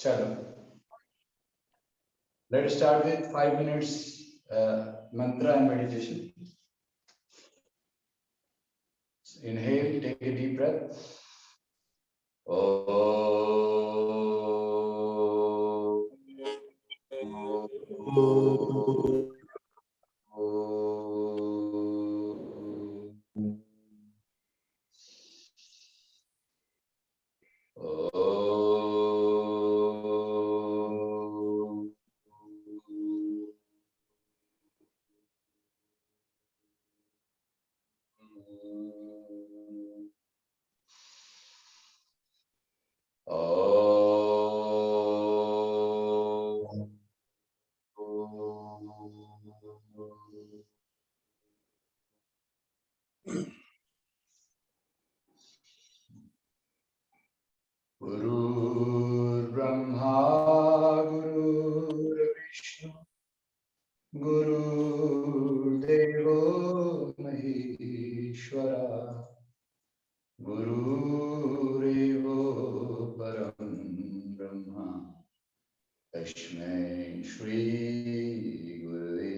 चलो, let's start with 5 minutes mantra and meditation. Inhale, take a deep breath. Brahma, Guru Vishnu, Guru Devo Maheshwara, Guru Revo Param Brahma, Tasmai Shri Gurave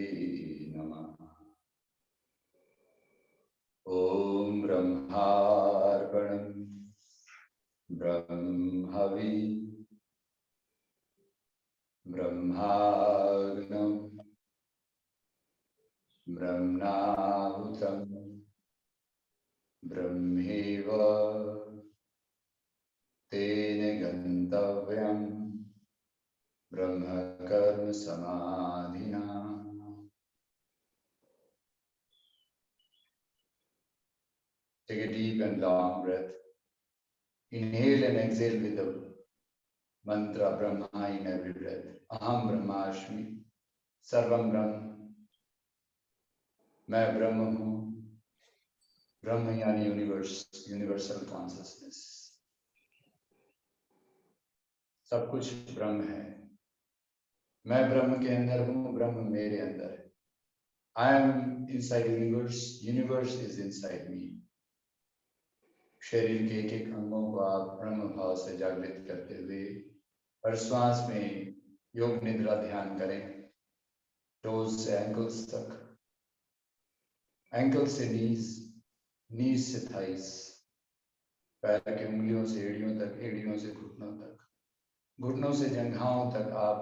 Namaha. Om Brahmarpanam Brahmavi Brahmagnam Brahmahutam Brahmeva Tene Gantavyam Brahma Karma Samadhina. Take a deep and long breath. Inhale and exhale with the mantra Brahma in every breath. Aham Brahmasmi, Sarvam Brahm. मैं ब्रह्म हूँ. ब्रह्म यानी universal consciousness. सब कुछ ब्रह्म है. मैं ब्रह्म के अंदर हूँ, ब्रह्म मेरे अंदर है. I am inside universe, universe is inside me. शरीर के एक एक अंगों को आप ब्रह्म भाव से जागृत करते हुए हर श्वास में योग निद्रा ध्यान करें. टोज से एंकल्स तक, एंकल से नीज से थाइस, पैर की उंगलियों से एड़ियों तक, एड़ियों से घुटनों तक, घुटनों से जंघाओं तक आप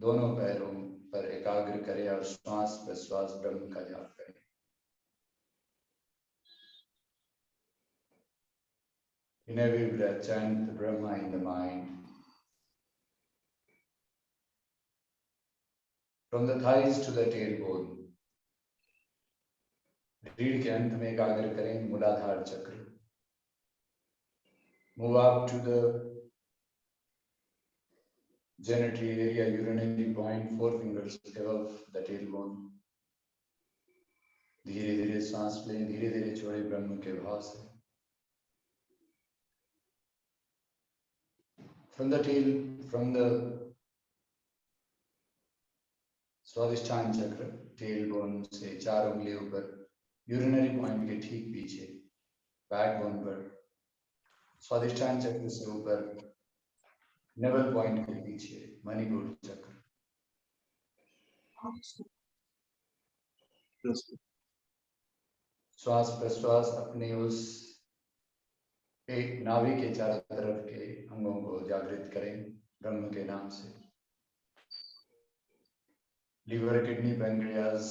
दोनों पैरों पर एकाग्र करें और श्वास प्रश्वास ब्रह्म का जाप करें. In every breath, chant the Brahma in the mind. From the thighs to the tailbone. रीढ़ के अंत में एकाग्र करें मूलाधार चक्र. Move up to the genital area, urinary point, 4 fingers above the tailbone. धीरे धीरे सांस लें, धीरे धीरे छोड़े ब्रह्म के भाव से. From the स्वादिष्ठान चक्र, tailbone से 4 उंगलियों पर, यूरिनरी पॉइंट के ठीक पीछे, बैकबोन पर, स्वादिष्ठान चक्र से ऊपर, नेवल पॉइंट के पीछे, मणिपुर चक्र. श्वास प्रश्वास अपने उस एक नाभि के चारों तरफ के अंगों को जागृत करें ब्रह्म के नाम से. Liver, kidney, pancreas,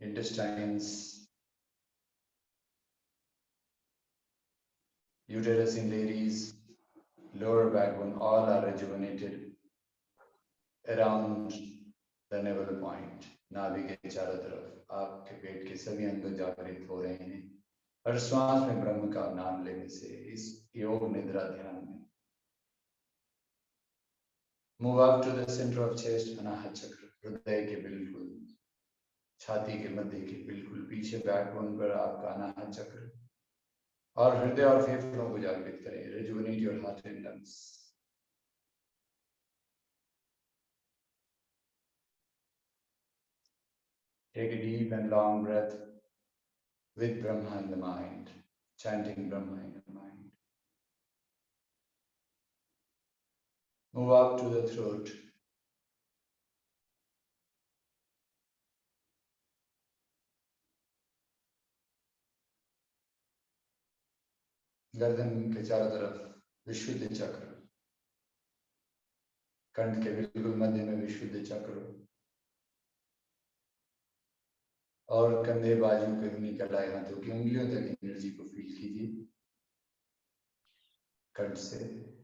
intestines, uterus in ladies, lower backbone, all are rejuvenated around the navel point. नाभि के चारों तरफ आपके पेट के सभी अंग जागृत हो रहे हैं हर श्वास में ब्रह्म का नाम लेने से. इस योग निद्रा ध्यान में move up to the center of chest, anahata chakra, हृदय के बिल्कुल छाती के मध्य के बिल्कुल पीछे बैकबोन पर आपका अनाहत चक्र, और हृदय और फेफड़ों को जागृत करें. Rejuvenate your heart and lungs. Take a deep and long breath with Brahma in the mind, chanting Brahma in the mind. Move up to the throat. गर्दन के चारों तरफ विशुद्ध चक्र, कंठ के बिल्कुल मध्य में विशुद्ध चक्र, और कंधे बाजू के निकल आए हाथों की उंगलियों तक एनर्जी को फील कीजिए। कंठ से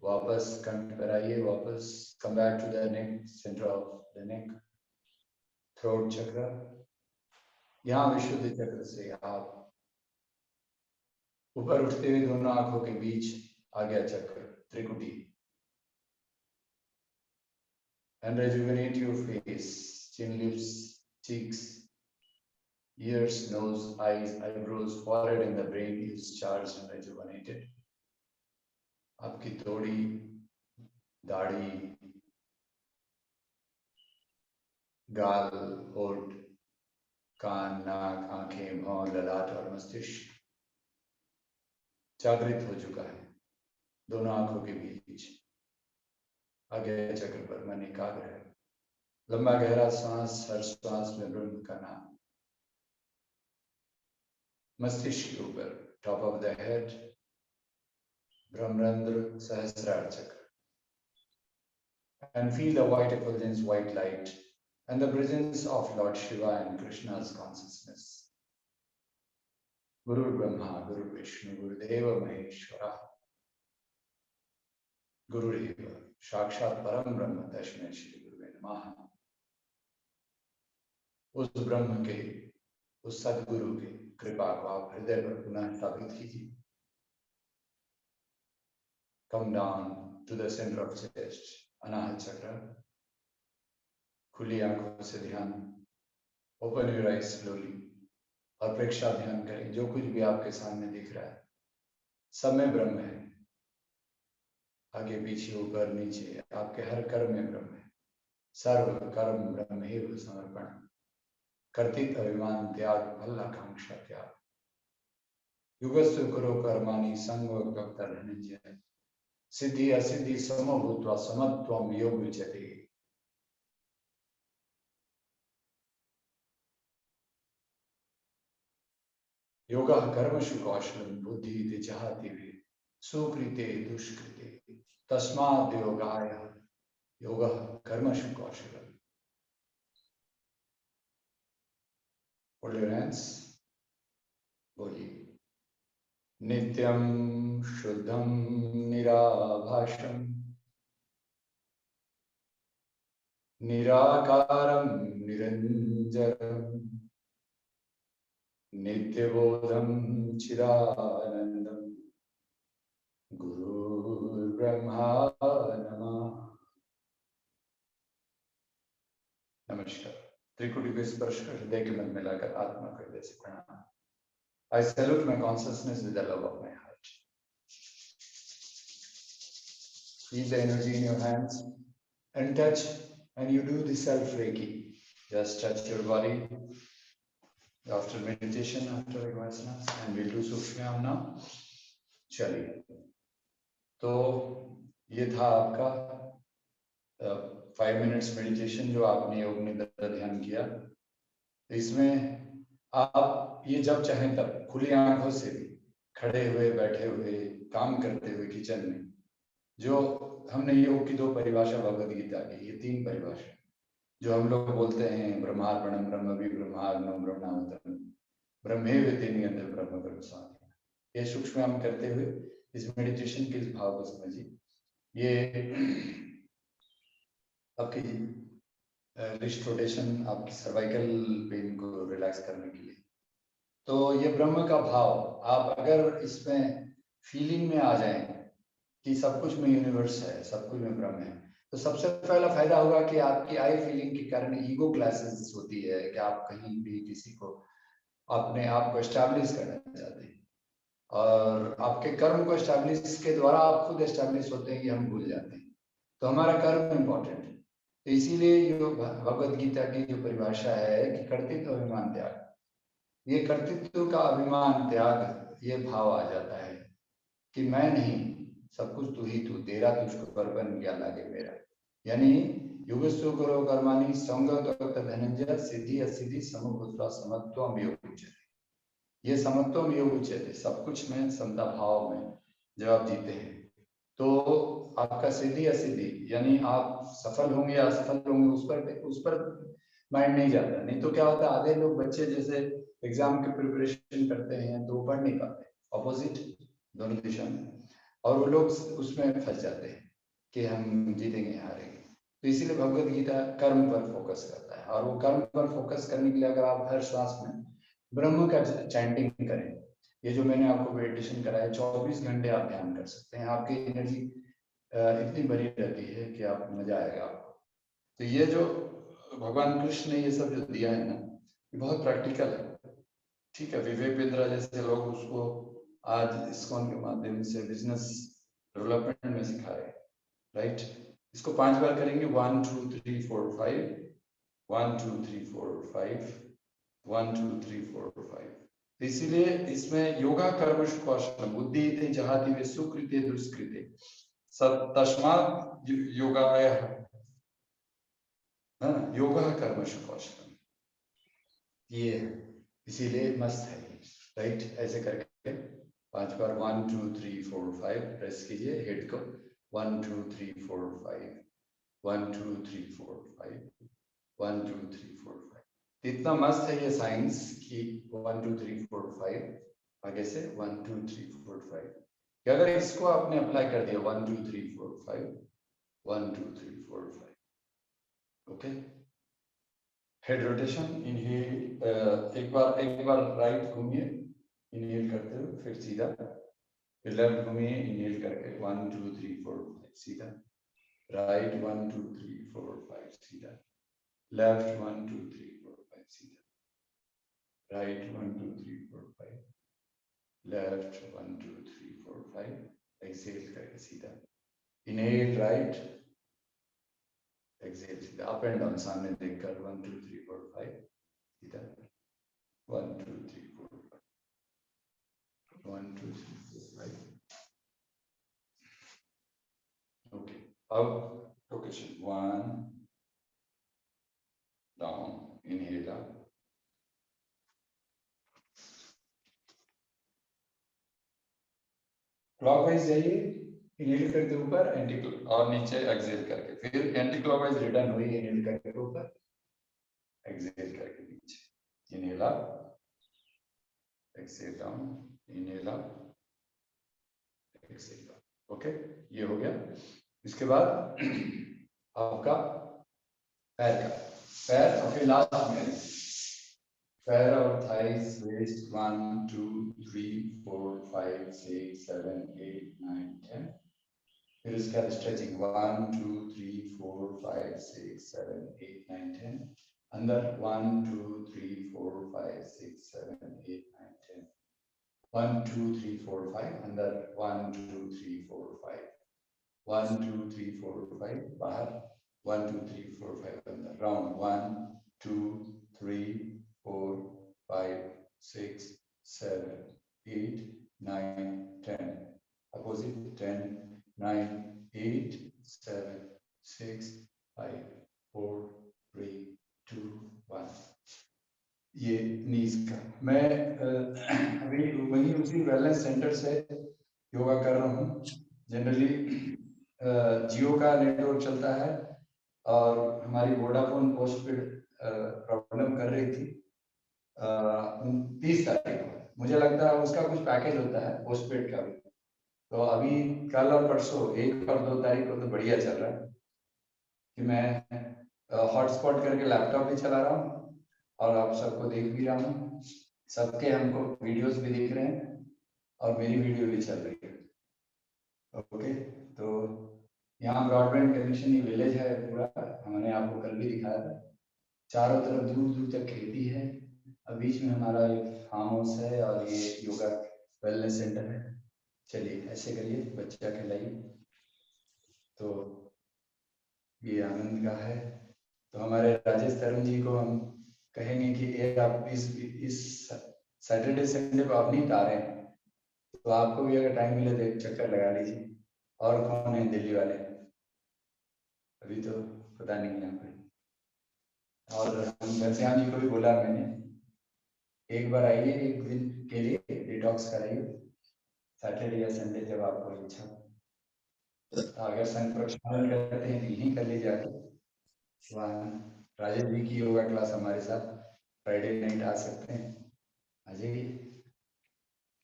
वापस कंठ पर आइए, वापस come back to the neck, center of the neck, throat chakra. यहाँ विशुद्ध चक्र से आप ऊपर उठते हुए दोनों आंखों के बीच आज्ञा चक्र, त्रिकुटी, and rejuvenate your face, chin, lips, cheeks, ears, nose, eyes, eyebrows, forehead and the brain is charged and rejuvenated. आपकी थोड़ी दाढ़ी, गाल, होठ, कान, नाक, आंखें, भौं, ललाट और मस्तिष्क जागृत हो चुका है। दोनों आंखों के बीच आज्ञा चक्र पर मन एकाग्र है। लंबा गहरा सांस, हर सांस में ब्रह्म का नाम। मस्तिष्क के ऊपर टॉप ऑफ द हेड ब्रह्मरंध्र सहस्रार चक्र, and feel the white effulgence, white light and the presence of Lord Shiva and Krishna's consciousness. Guru Brahma, Guru Vishnu, Guru Deva Maheshwara, Guru Deva, Shakshat Param Brahma, Tasmai Shri Gurave Namaha. उस ब्रह्म के, उस सदगुरु के कृपा को आप हृदय पर पुनः स्थापित कीजिए। Come down to the center of chest, Anahata Chakra. खुली आंखों से ध्यान, open your eyes slowly, और प्रेक्षा ध्यान करें। जो कुछ भी आपके सामने दिख रहा है सब में ब्रह्म है। आगे पीछे ऊपर नीचे आपके हर कर्म में ब्रह्म है। सर्व कर्म ब्रह्मेव समर्पण, कर्तित अभिमान त्याग, फल आकांक्षा त्याग, युगस्व करो कर्माणि संग भक्त धनंजय, सिद्धि असिद्धि समो भूत्वा समत्वम योग उच्यते। योगः कर्मसु कौशलम बुद्धि जहाति वे सुकृते दुष्कृते तस्माद् योगाय योगः कर्मसु कौशलम। Hold your hands. बोलिए, नित्यं शुद्धं निराभाषं निराकारं निरंजरं नित्यबोधं चिदानंदं गुरुर्ब्रह्मा नमः। नमस्कार। त्रिकुटी को स्पर्श कर हृदय के मन में लाकर आत्मा को हृदय से प्रणाम। I salute my consciousness with the love of my heart. Feel the energy in your hands and touch, and you do the self Reiki. Just touch your body after meditation, after Vipassana, and we'll do Sukshmayam now. चलिए, तो ये था आपका 5 minutes meditation जो आपने योग निद्रा ध्यान किया। इसमें आप ये जब चाहें तब खुली आंखों से भी, खड़े हुए, बैठे हुए, काम करते हुए, किचन में, जो हमने योग की 2 परिभाषा भगवद गीता की, ये 3 परिभाषा जो हम लोग बोलते हैं, ब्रह्मार्पणम ब्रह्म ब्रह्मार्पणम ब्रह्मावतम ब्रह्मेवेतेनियंत्र ब्रह्म कर्म साधना। ये सूक्ष्म हम करते हुए इस मेडिटेशन के इस भाव को समझिए। ये आपकी रिस्ट रोटेशन, आपकी सर्वाइकल पेन को रिलैक्स करने के लिए। तो ये ब्रह्म का भाव, आप अगर इसमें फीलिंग में आ जाएं कि सब कुछ में यूनिवर्स है, सब कुछ में ब्रह्म है, तो सबसे पहला फायदा होगा कि आपकी आई फीलिंग के कारण ईगो क्लासेस होती है कि आप कहीं भी किसी को अपने आप को एस्टैब्लिश करना चाहते हैं, और आपके कर्म को एस्टैब्लिश के द्वारा आप खुद एस्टैब्लिश होते हैं कि हम भूल जाते हैं। तो हमारा कर्म इम्पोर्टेंट है। तो इसीलिए जो भगवद गीता की जो परिभाषा है कि कर्तृत्व अभिमान त्याग, ये कर्तृत्व का अभिमान त्याग, ये भाव आ जाता है कि मैं नहीं, सब कुछ तू ही तू, तेरा तुझको परपन क्या लागे मेरा। यानी युगस्व करो कर्माणि संगत धनंजय सिद्धि असिद्धि समभूत्वा समत्वम योग उच्यते। ये समत्वम योग उच्यते, सब कुछ में समता भाव में जब आप जीते हैं तो आपका सिद्धि असिद्धि, यानी आप सफल होंगे या असफल होंगे उस पर माइंड नहीं जाता। नहीं तो क्या होता है, आधे लोग बच्चे जैसे एग्जाम की प्रिपरेशन करते हैं तो पढ़ नहीं पाते, अपोजिट दोनों दिशा में, और वो लोग उसमें फंस जाते हैं कि हम जीतेंगे हारेंगे। तो इसीलिए भगवत गीता कर्म पर फोकस करता है, और वो कर्म पर फोकस करने के लिए अगर आप हर श्वास में ब्रह्म का चैंटिंग करें, ये जो मैंने आपको मेडिटेशन कराया 24 घंटे आप ध्यान कर सकते हैं, आपकी एनर्जी इतनी भरी रहती है कि आप मजा आएगा आपको। तो ये जो भगवान कृष्ण ने ये सब जो दिया है ना, ये बहुत प्रैक्टिकल है। ठीक है, विवेक बिंद्रा जैसे लोग उसको आज इस्कॉन के माध्यम से बिजनेस डेवलपमेंट में सिखाए, राइट। इसको 5 बार करेंगे, 1 2 3 4 5, 1 2 3 4 5, 1 2 3 4 5। इसीलिए इसमें योगा कर्म कौशल बुद्धि थे जहाति वे सुकृते दुष्कृते तस्मात् योगाय योगा कर्म कौशल, ये इसीलिए मस्त है, राइट। ऐसे करके 5 बार 1 2 3 4 5 प्रेस कीजिए हेड को, 1 2 3 4 5, 1 2 3 4 5, 1 2 3 4 5। इतना मस्त है ये साइंस कि 1 2 3 4 5 आगे से 1 2 3 4 5, कि अगर इसको आपने अप्लाई कर दिया 1 2 3 4 5, 1 2 3 4 5, ओके। हेड रोटेशन, इनहेल, एक बार राइट घूमिए इनहेल करते हुए, फिर सीधा, फिर लेफ्ट घूमिए इनहेल करके 1 2 3 4 5 सीधा, राइट 1 2 3 4 5 सीधा, लेफ्ट 1 2 3 4 5 सीधा, राइट 1 2 3 4 5, लेफ्ट 1 2 3 4 5, एक्सेल करके सीधा, इनहेल राइट, एक्सेल सीधा, अप एंड डाउन सामने देखकर 1 2 3 4 5 सीधा, 1 2 3 4 5, 1 2 3 4 5, ओके। अब location 1 down, inhale up, clockwise जाइए, इनहेल करके ऊपर एंटी और नीचे एक्सेल करके, फिर एंटी क्लॉकवाइज रिटर्न हुई, इनहेल करके ऊपर एक्सेल करके नीचे, inhale up, exhale down, inhale up, exhale down, okay. ये हो गया। इसके बाद आपका पैर और फिर लास्ट में पैर और थाइस, वेस्ट, 1 2 3 4 5 6 7 8 9 10, फिर इसका स्ट्रेचिंग 1 2 3 4 5 6 7 8 9 10, अंदर 1 2 3 4 5 6 7 8 9 10, 1 2 3 4 5, अंदर 1 2 3 4 5, 1 2 3 4 5, बाहर 1 2 3 4 5, अंदर, राउंड 1 2 3 4 5 6 7 8 9 10, opposite 10 9 8 7 6 5 4 3 2 1। ये नीज का मैं अभी वही उसी वेलनेस सेंटर से योगा कर रहा हूँ। जनरली जियो का नेटवर्क चलता है और हमारी वोडाफोन पोस्टपेड प्रॉब्लम कर रही थी 30 तारीख को। मुझे लगता है उसका कुछ पैकेज होता है पोस्टपेड का भी, तो अभी कल और परसों 1 और 2 तारीख को तो बढ़िया चल रहा है कि मैं हॉटस्पॉट करके लैपटॉप भी चला रहा हूँ और आप सबको देख भी रहा हूँ, सबके हमको वीडियोस भी दिख रहे हैं और मेरी वीडियो भी चल रही है, ओके। तो यहाँ ब्रॉडबैंड कनेक्शन ही विलेज है पूरा, हमने आपको कल भी दिखाया था, चारों तरफ दूर दूर तक खेती है, अब बीच में हमारा एक फार्म हाउस है और ये योगा वेलनेस सेंटर है। चलिए ऐसे करिए, बच्चा खिलाइए, तो ये आनंद का है। तो हमारे राजेश तरुण जी को हम कहेंगे कि ये आप इस सैटरडे संडे को आप नहीं आ रहे हैं, तो आपको भी अगर टाइम मिले तो एक चक्कर लगा लीजिए। और कौन है दिल्ली वाले? अभी तो पता नहीं यहाँ पे। और हम घनश्याम जी को भी बोला मैंने, एक बार आइए, एक दिन के लिए डिटॉक्स कराइए, सैटरडे या संडे जब आपको इच्छा। अगर संघ प्रक्षालन करते हैं तो यहीं कर लीजिए आके, वहाँ राजेश जी की योगा क्लास हमारे साथ फ्राइडे नाइट आ सकते हैं, आ जाइए।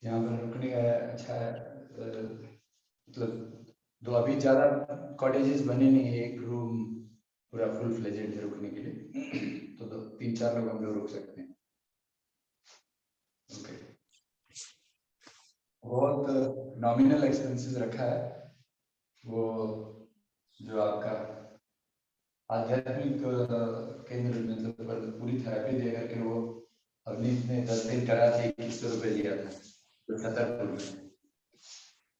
यहाँ पर रुकने का अच्छा मतलब दो अभी ज़्यादा कॉटेजेस बने नहीं है, एक रूम पूरा फुल फ्लेजेड है रुकने के लिए, तो 3-4 लोग हम लोग रुक सकते हैं। ओके, बहुत नॉमिनल एक्सपेंसेस रखा है, वो जो आपका आध्यात्मिक केंद्र मतलब पूरी थेरेपी दे करके वो अवनीत ने 10 दिन करा थे, 2100 रुपये लिया था तो छतरपुर में,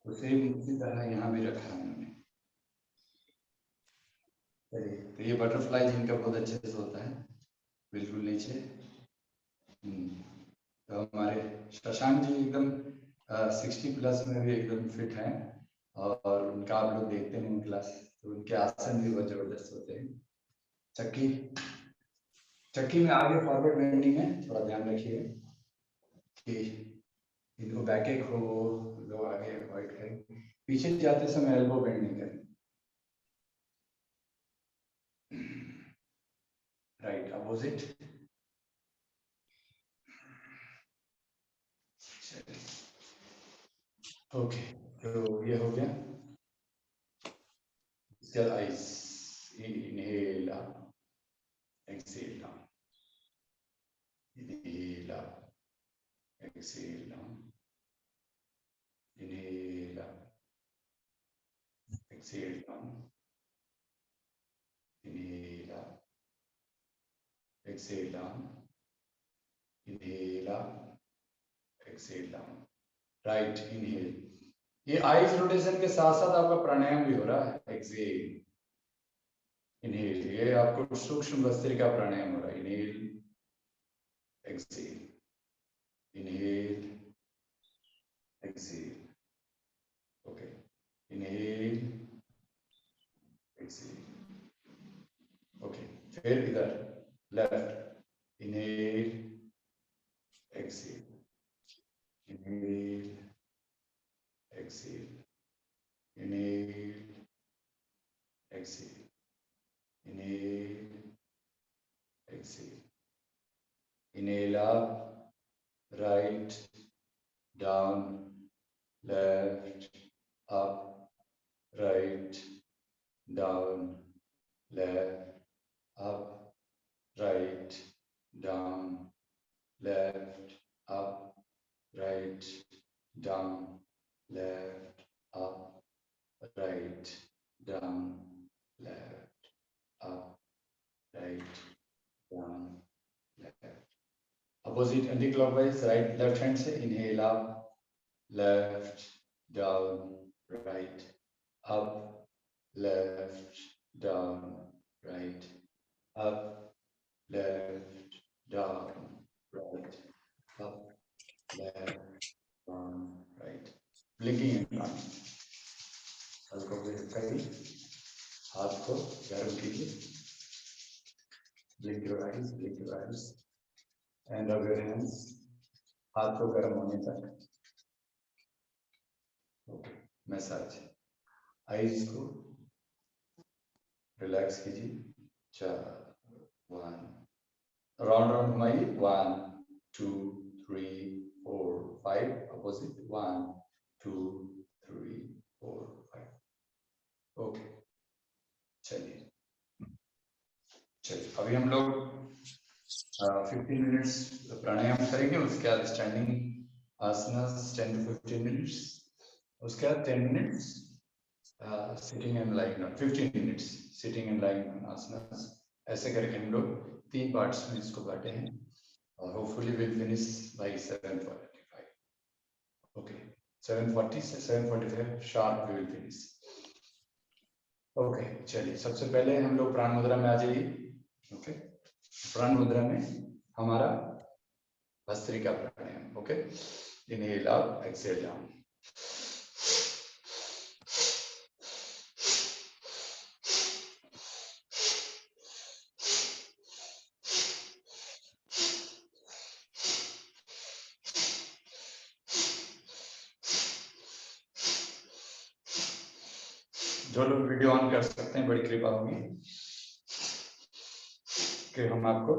तो सेम उसी तरह यहाँ भी रखा है उन्होंने। चलिए, तो ये बटरफ्लाई जिनका बहुत अच्छे से होता है, बिल्कुल नीचे। तो हमारे शशांक जी एकदम 60+ में भी एकदम फिट हैं, और उनका आप लोग देखते हैं क्लास, तो उनके आसन भी बहुत जबरदस्त होते हैं। चक्की में आगे फॉरवर्ड बेंडिंग है, थोड़ा ध्यान रखिए कि इनको बैक एक हो, लोग आगे अवॉइड करें, पीछे जाते समय एल्बो बेंड नहीं करें। Right opposite. ओके, तो ये हो गया। Still eyes. Inhale up, exhale down. Inhale up, exhale down. Inhale up, exhale down. Inhale up, exhale down. Inhale up, exhale down. Right, inhale. ये आइज रोटेशन के साथ साथ आपका प्राणायाम भी हो रहा है। एक्सेल, इनहेल, ये आपको सूक्ष्म भस्त्रिका प्राणायाम हो रहा है। Inhale, exhale, inhale, exhale. Okay, inhale, exhale. Okay, फिर इधर left, inhale, exhale, inhale, exhale, inhale, exhale, inhale, exhale. Inhale up, right, down, left, up, right, down, left, up, right, down, left, up, right, down, left, up, right, down, left, up, right, down, left. Opposite anti-clockwise, right, left hand से inhale up, left, down, right, up, left, down, right, up, left, down, right, up, left, down, right. Blinking in front. हल्को करिए, हाथ को गर्म कीजिए. Blink your eyes, blink your eyes, and rub your hands. हाथ को गर्म होने तक. Okay, massage. आईज को रिलैक्स कीजिए. 4, 1, राउंड राउंड घुमाइए. 1, 2, 3, 4, 5. अपोजिट. 1, 2, 3, 4, 5. ओके, चलिए अभी हम लोग 15 मिनट्स प्राणायाम करेंगे. उसके बाद स्टैंडिंग आसनास 10 to 15 मिनट्स. उसके बाद 10 minutes sitting and lying down. 15 minutes sitting and lying down asanas. ऐसे करके हम लोग 3 पार्ट्स में इसको बांटे हैं, और hopefully will finish by 7:45. Okay, 7:40 से 7:45 sharp we will finish. Okay, चलिए सबसे पहले हम लोग प्राण मुद्रा में आ जाइए. ओके, प्राण मुद्रा में हमारा bhastrika pranayama. Okay, inhale up, exhale down. जो लोग वीडियो ऑन कर सकते हैं, बड़ी कृपा होगी कि हम आपको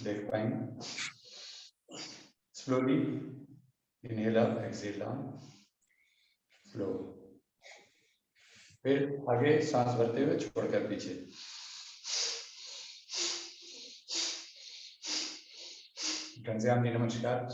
देख पाएंगे। Slowly inhale up, exhale down, slow. फिर आगे सांस भरते हुए छोड़कर पीछे। घनश्याम जी नमस्कार।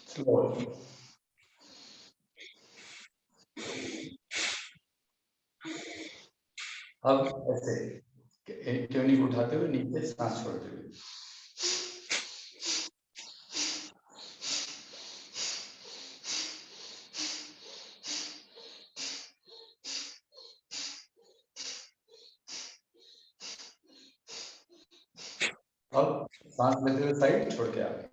स्लो। अब ऐसे ट्यूनिंग उठाते हुए नीचे सांस छोड़ते हुए। अब सांस लेते हुए साइड छोड़ के आगे।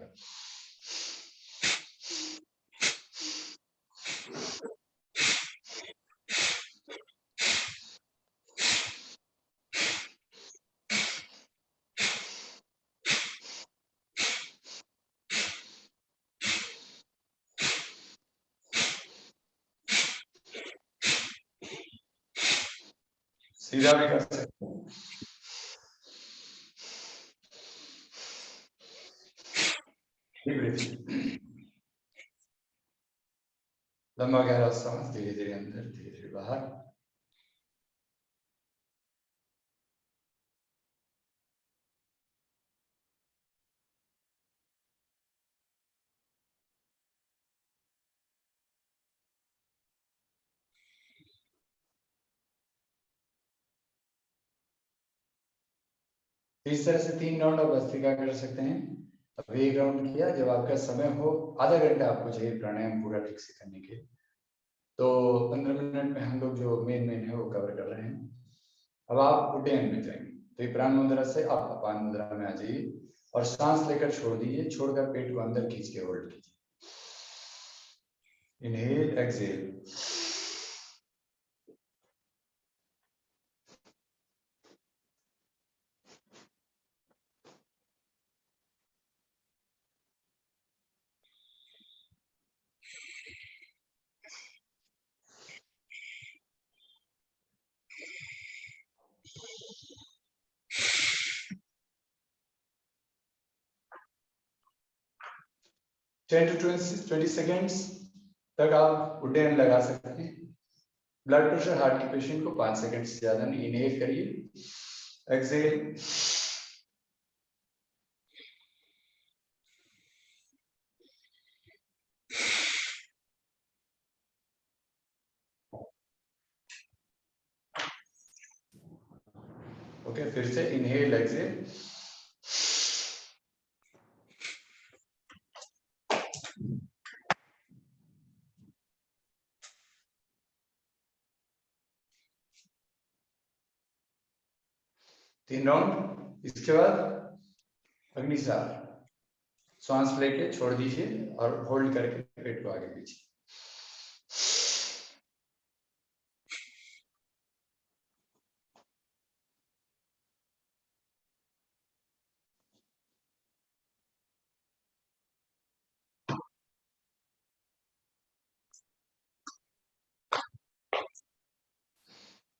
सीधा भी कर सकते हैं। लंबा गहरा सांस, धीरे धीरे अंदर, धीरे धीरे बाहर। इस तरह से 3 राउंड आप भस्त्रिका कर सकते हैं। अब 1 राउंड किया, जब आपका समय हो, आधा घंटा आपको चाहिए प्राणायाम पूरा ठीक से करने के, तो 15 मिनट में हम लोग जो मेन है वो कवर कर रहे हैं। अब आप उड्डयन में जाएंगे, तो ये प्राण मुद्रा से आप अपान मुद्रा में आ जाइए और सांस लेकर छोड़ दीजिए, छोड़कर पेट को अंदर खींच के होल्ड कीजिए। Inhale, exhale. 10 to 20 सेकेंड्स तक आप उड्डयन लगा सकते हैं। ब्लड प्रेशर हार्ट के पेशेंट को 5 सेकंड से ज्यादा नहीं। इनहेल करिए, एक्सहेल, ओके। फिर से इनहेल, एक्सहेल, तीन राउंड। इसके बाद अग्निसार, सांस लेके छोड़ दीजिए और होल्ड करके पेट को आगे पीछे।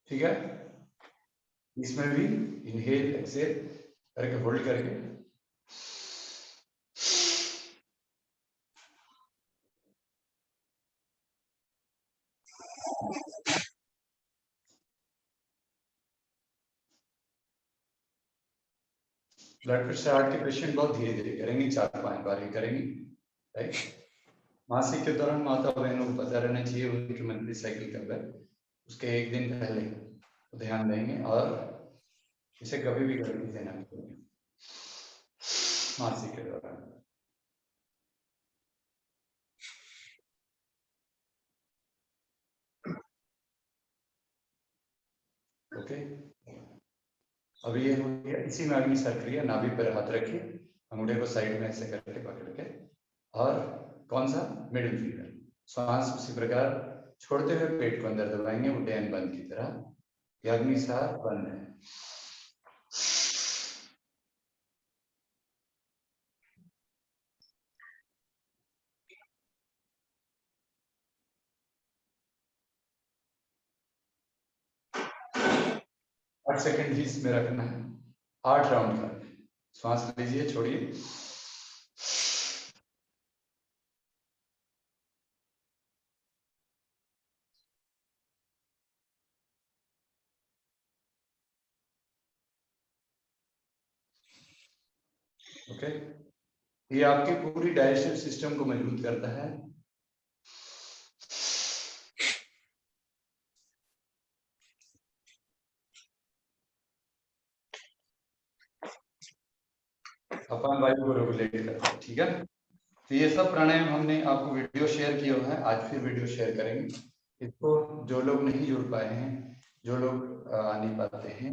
ठीक है, इसमें भी इनहेल, एक्सहेल करके होल्ड करके। ब्लड प्रेशर हार्ट के पेशेंट बहुत धीरे धीरे करेंगे, 4-5 बार ही करेंगे, राइट। मासिक के दौरान माता बहनों को पता रहना चाहिए उनकी मंथली साइकिल कब है, उसके 1 दिन पहले ध्यान देंगे और इसे कभी भी गलती से ना करें मासिक के दौरान। ओके, अब ये हो गया। इसी में अग्नि सक्रिय, नाभि पर हाथ रखिए, अंगूठे को साइड में ऐसे करके पकड़ के, और कौन सा, मिडिल फिंगर। श्वास उसी प्रकार छोड़ते हुए पेट को अंदर दबाएंगे, उड्डयन बंद की तरह। ये अग्निसार बंद है। आठ सेकंड भी इसमें रखना है। 8 राउंड का श्वास लीजिए, छोड़िए। ओके, ये आपकी पूरी डाइजेस्टिव सिस्टम को मजबूत करता है। अपान वायु को रेगुलेट करता है, ठीक है। तो ये सब प्राणायाम हमने आपको वीडियो शेयर किया हुआ है, आज फिर वीडियो शेयर करेंगे। इसको जो लोग नहीं जुड़ पाए हैं, जो लोग आ नहीं पाते हैं,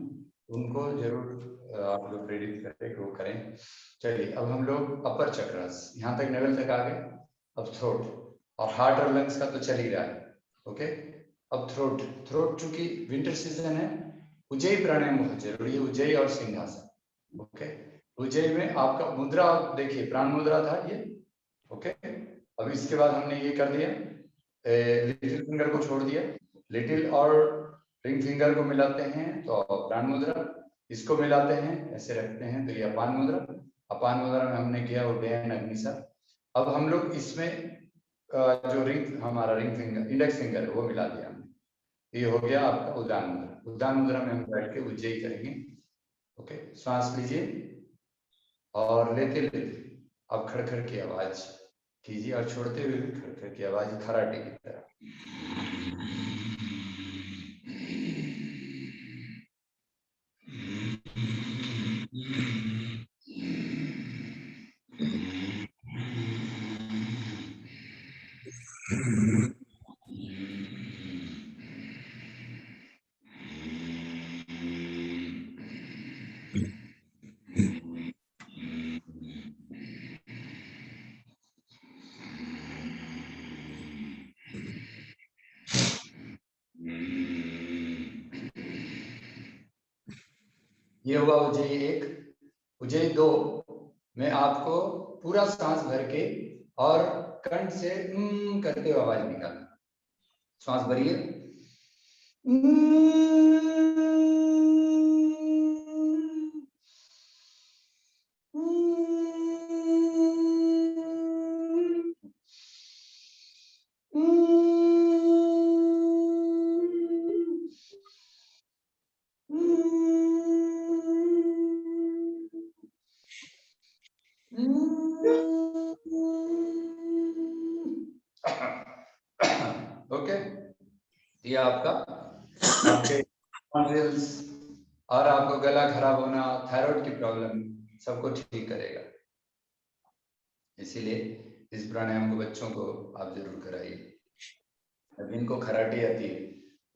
उनको जरूर आप लोग प्रेरित करें कि वो करें। चलिए, अब हम लोग अपर चक्रास, यहाँ तक लेवल तक आ गए। अब थ्रोट और हार्ट और लंग्स का तो चल ही रहा है। ओके, अब थ्रोट। थ्रोट चूंकि विंटर सीजन है, उज्जयी प्राणायाम बहुत जरूरी है, उज्जयी और सिंहासन। ओके, उज्जयी में आपका मुद्रा आप देखिए, प्राण मुद्रा था ये। ओके, अब इसके बाद हमने ये कर दिया, लिटिल फिंगर को छोड़ दिया, लिटिल और रिंग फिंगर को मिलाते हैं तो प्राण मुद्रा, इसको मिलाते हैं ऐसे रखते हैं तो ये अपान मुद्रा। अपान मुद्रा में हमने किया उड्डयन अग्निसार। अब हम लोग इसमें जो रिंग, हमारा रिंग फिंगर, इंडेक्स फिंगर है, वो मिला दिया हमने। ये हो गया आपका उद्दान मुद्रा। उद्दान मुद्रा में हम बैठ के उज्जयी करेंगे। ओके, सांस लीजिए और लेते लेते अब खड़खड़ की आवाज कीजिए और छोड़ते हुए भी खड़खड़ की आवाज, खराटे की तरह। ये हुआ उज्जयी 1। उज्जयी 2 में आपको पूरा सांस भर के और कंठ से करते हुए आवाज निकालना। सांस भरिए, ओके। ये आपका आपके टॉन्सिल्स और आपको गला खराब होना, थायराइड की प्रॉब्लम सबको ठीक करेगा। इसीलिए इस प्राणायाम को बच्चों को आप जरूर कराइए। जिनको खराटे आती है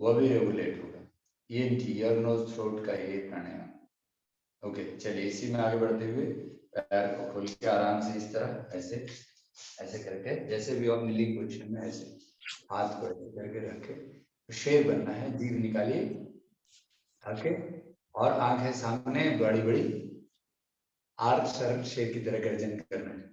वो भी रेगुलेट होगा। ENT, ईयर नोज थ्रोट का ये प्राणायाम। ओके, चलिए इसी में आगे बढ़ते हुए पैर को खोल के आराम से इस तरह ऐसे ऐसे करके, जैसे भी आप नीली पोजीशन में ऐसे हाथ को ऐसे करके रखे, शेर बनना है। जीभ निकालिए आके और आंखें सामने, बड़ी बड़ी आर्क सर शेर की तरह गर्जन करना है।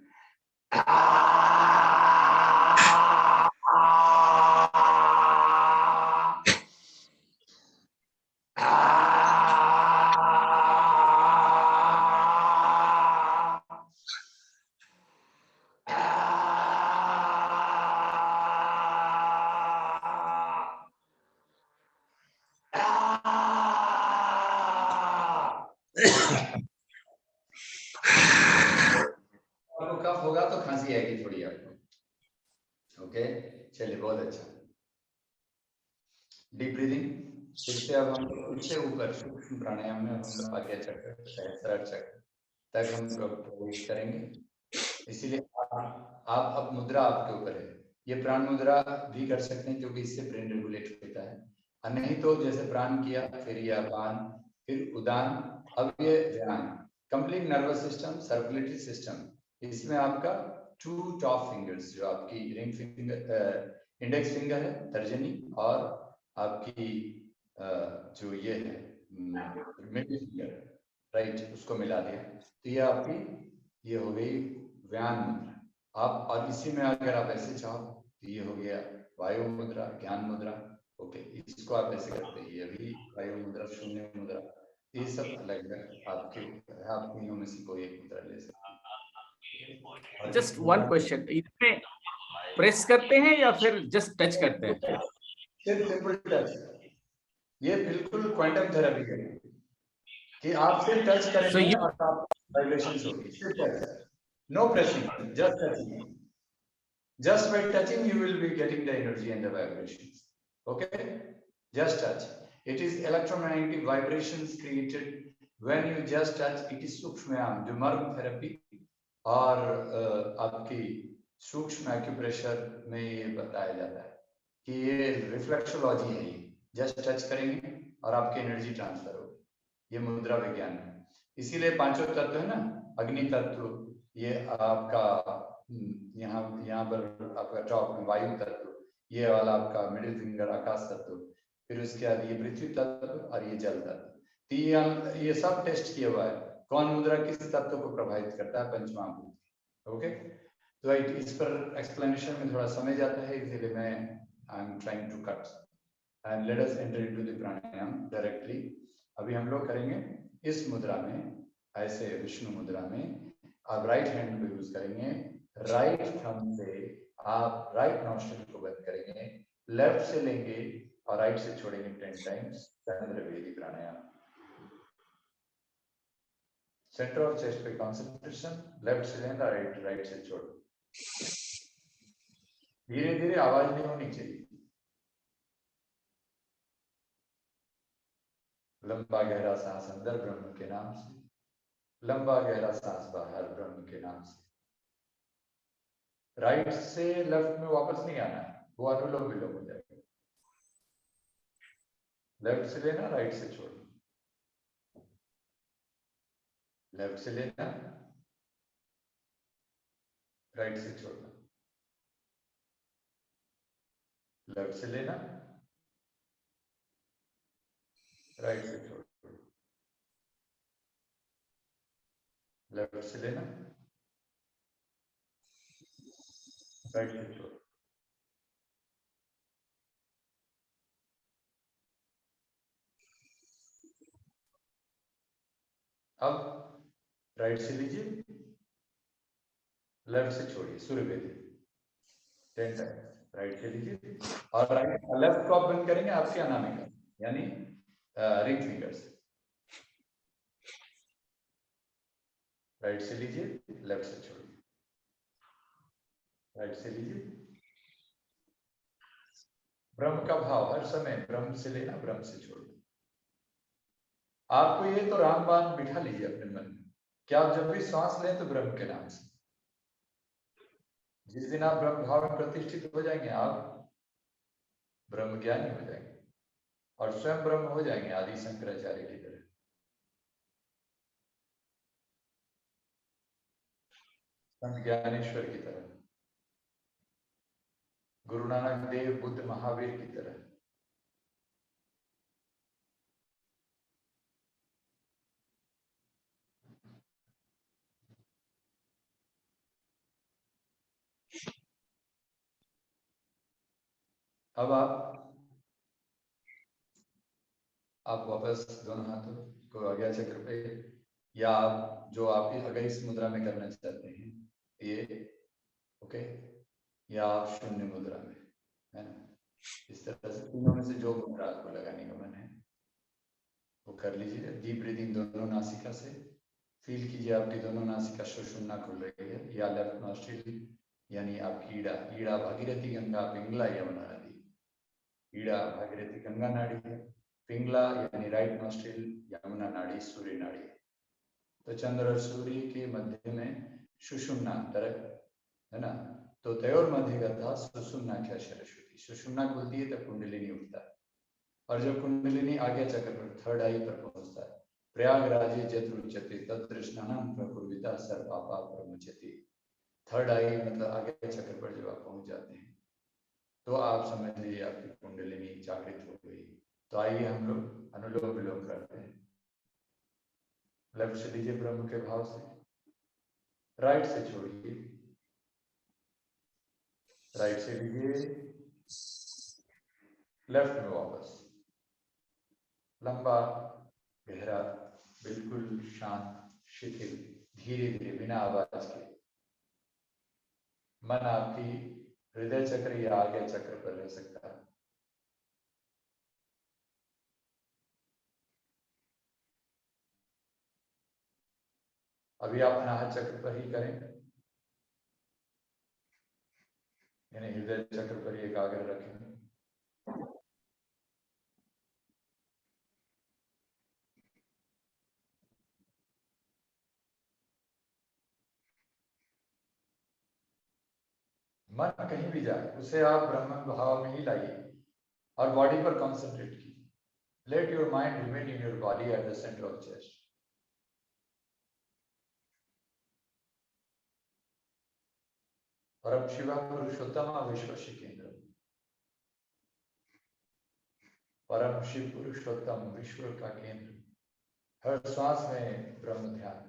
आपको कफ होगा तो खांसी आएगी थोड़ी आपको। ओके, चलिए, बहुत अच्छा। Deep breathing. फिर से अब हम लोग उससे ऊपर सूक्ष्म प्राणायाम में हम लोग आज्ञा चक्र, सहस्त्रार चक्र तक हम लोग प्रवेश करेंगे। इसीलिए आप अब मुद्रा आपके ऊपर है। ये प्राण मुद्रा भी कर सकते हैं क्योंकि इससे ब्रेन रेगुलेट होता है। और नहीं तो जैसे प्राण किया, फिर ये अपान, फिर उदान, अब ये ध्यान। Complete nervous system, circulatory system, इसमें आपका 2 टॉप फिंगर्स, जो आपकी रिंग फिंगर, इंडेक्स फिंगर है तर्जनी, और आपकी जो ये है मिडिल फिंगर, राइट, उसको मिला दिया। तो ये आपकी ये हो गई व्यान मुद्रा। आप और इसी में अगर आप ऐसे चाहो तो ये हो गया वायु मुद्रा, ज्ञान मुद्रा। ओके, इसको आप ऐसे करते हैं, ये भी वायु मुद्रा, शून्य मुद्रा, ये सब अलग अलग आपके, आप तीनों में से कोई एक मुद्रा ले सकते हैं। जस्ट वन क्वेश्चन, इसमें प्रेस करते हैं या फिर जस्ट टच करते हैं? सिर्फ सिंपल टच। ये बिल्कुल क्वांटम थेरेपी है कि आप सिर्फ टच करेंगे और आप वाइब्रेशंस होगी, सिर्फ touch, no pressing, just touching. Just by touching, you will be getting the energy and the vibrations. Okay, just touch. It is electromagnetic vibrations created when you just touch. It is सूक्ष्म जो मर्म therapy और आपकी सूक्ष्म acupressure में ये बताया जाता है कि ये रिफ्लेक्सोलॉजी है। ये जस्ट टच करेंगे और आपकी एनर्जी ट्रांसफर होगी, ये मुद्रा विज्ञान है। इसीलिए पांचों तत्व है ना, अग्नि तत्व, ये आपका यहाँ पर आपका टॉप में वायु तत्व, ये वाला आपका मिडिल फिंगर आकाश तत्व, फिर उसके बाद ये पृथ्वी तत्व और ये जल तत्व। ये सब टेस्ट किया हुआ है कौन मुद्रा किस तत्व को प्रभावित करता है, पंचमहाभूत। ओके, तो इस पर एक्सप्लेनेशन में थोड़ा समय जाता है, इसलिए मैं I am trying to cut and let us enter into the pranayama directly. अभी हम लोग करेंगे इस मुद्रा में, ऐसे विष्णु मुद्रा में आप राइट हैंड को यूज करेंगे, राइट थंब से आप राइट नॉस्ट्रिल को बंद करेंगे, लेफ्ट से लेंगे और राइट से छोड़ेंगे 10 times. Chandrabhedi pranayama. Center of chest पे कंसंट्रेशन, लेफ्ट से लेना, राइट से छोड़ो। धीरे धीरे, आवाज नहीं होनी चाहिए। लंबा गहरा सांस अंदर ब्रह्म के नाम से, लंबा गहरा सांस बाहर ब्रह्म के नाम से। राइट से लेफ्ट में वापस नहीं आना है, वो अनुलोम विलोम हो जाएगा। लेफ्ट से लेना, राइट से छोड़ना, लेफ्ट से लेना, राइट से छोड़ना, लेफ्ट से लेना, राइट से छोड़ना, लेफ्ट से लेना, राइट से छोड़ना। अब राइट से लीजिए, लेफ्ट से छोड़िए, सूर्यवेदी 10 टाइम। राइट से लीजिए और राइट लेफ्ट को आप बंद करेंगे आपके अनामिका, यानी रिंग फिंगर्स। राइट से लीजिए, लेफ्ट से छोड़िए, राइट से लीजिए। ब्रह्म का भाव हर समय ब्रह्म से लेना, ब्रह्म से छोड़ना। आपको ये तो रामबाण बिठा लीजिए अपने मन में कि आप जब भी सांस लें तो ब्रह्म के नाम से। जिस दिन आप ब्रह्म भाव में प्रतिष्ठित हो जाएंगे, आप ब्रह्म ज्ञानी हो जाएंगे और स्वयं ब्रह्म हो जाएंगे, आदि शंकराचार्य की तरह। संत ज्ञानेश्वर की तरह, गुरु नानक देव, बुद्ध, महावीर की तरह। अब आप वापस दोनों हाथों को आज्ञा चक्र पे, या आप जो आप अगर इस मुद्रा में करना चाहते हैं ये, ओके, या आप शून्य मुद्रा में, है ना, इस तरह से तीनों में से जो मुद्रा आपको लगाने का मन है वो कर लीजिए। डीप ब्रीदिंग दोनों नासिका से, फील कीजिए आपकी दोनों नासिका सुषुम्ना खुल रही है, या लेफ्ट नॉस्ट्रिल यानी आपकी ईड़ा, ईड़ा भागीरथी गंगा, पिंगला यमुना नदी। ईड़ा भागीरथी गंगा नाड़ी है, पिंगला यानी राइट नॉस्ट्रिल, यमुना नाड़ी सूर्य नाड़ी है। तो चंद्र और सूर्य के मध्य में सुषुम्ना तरक है ना, तो तयोर मध्य गता सुषुम्नाख्या सरस्वती। सुषुम्ना खुलती है तब कुंडलिनी उठता है, और जब कुंडलिनी आज्ञा चक्र पर थर्ड आई पर पहुंचता है, प्रयागराजे जत्रुच्यते तत्र स्नानं प्रकुर्विता सर्वपापा प्रमुच्यते। थर्ड आई मतलब आगे चक्र पर जब आप पहुंच जाते हैं तो आप समझ लीजिए आपकी कुंडलिनी जागृत हो गई। तो आइए हम लोग अनुलोम विलोम करते हैं। लेफ्ट से लीजिए ब्रह्म के भाव से, राइट से छोड़िए, राइट से लीजिए, लेफ्ट में वापस, लंबा गहरा, बिल्कुल शांत, शिथिल, धीरे धीरे बिना आवाज के। मन आपकी हृदय चक्र या आज्ञा चक्र पर रह सकता है। अभी आप अनाहत चक्र पर ही करें, यानी हृदय चक्र पर ही एकाग्र रखें। मन कहीं भी जाए उसे आप ब्रह्म भाव में ही लाइए और बॉडी पर कॉन्सेंट्रेट कीजिए। Let your mind remain in your body at the center of chest. परम शिव पुरुषोत्तम विश्व केंद्र, परम शिव पुरुषोत्तम विश्व का केंद्र, हर श्वास में ब्रह्म ध्यान।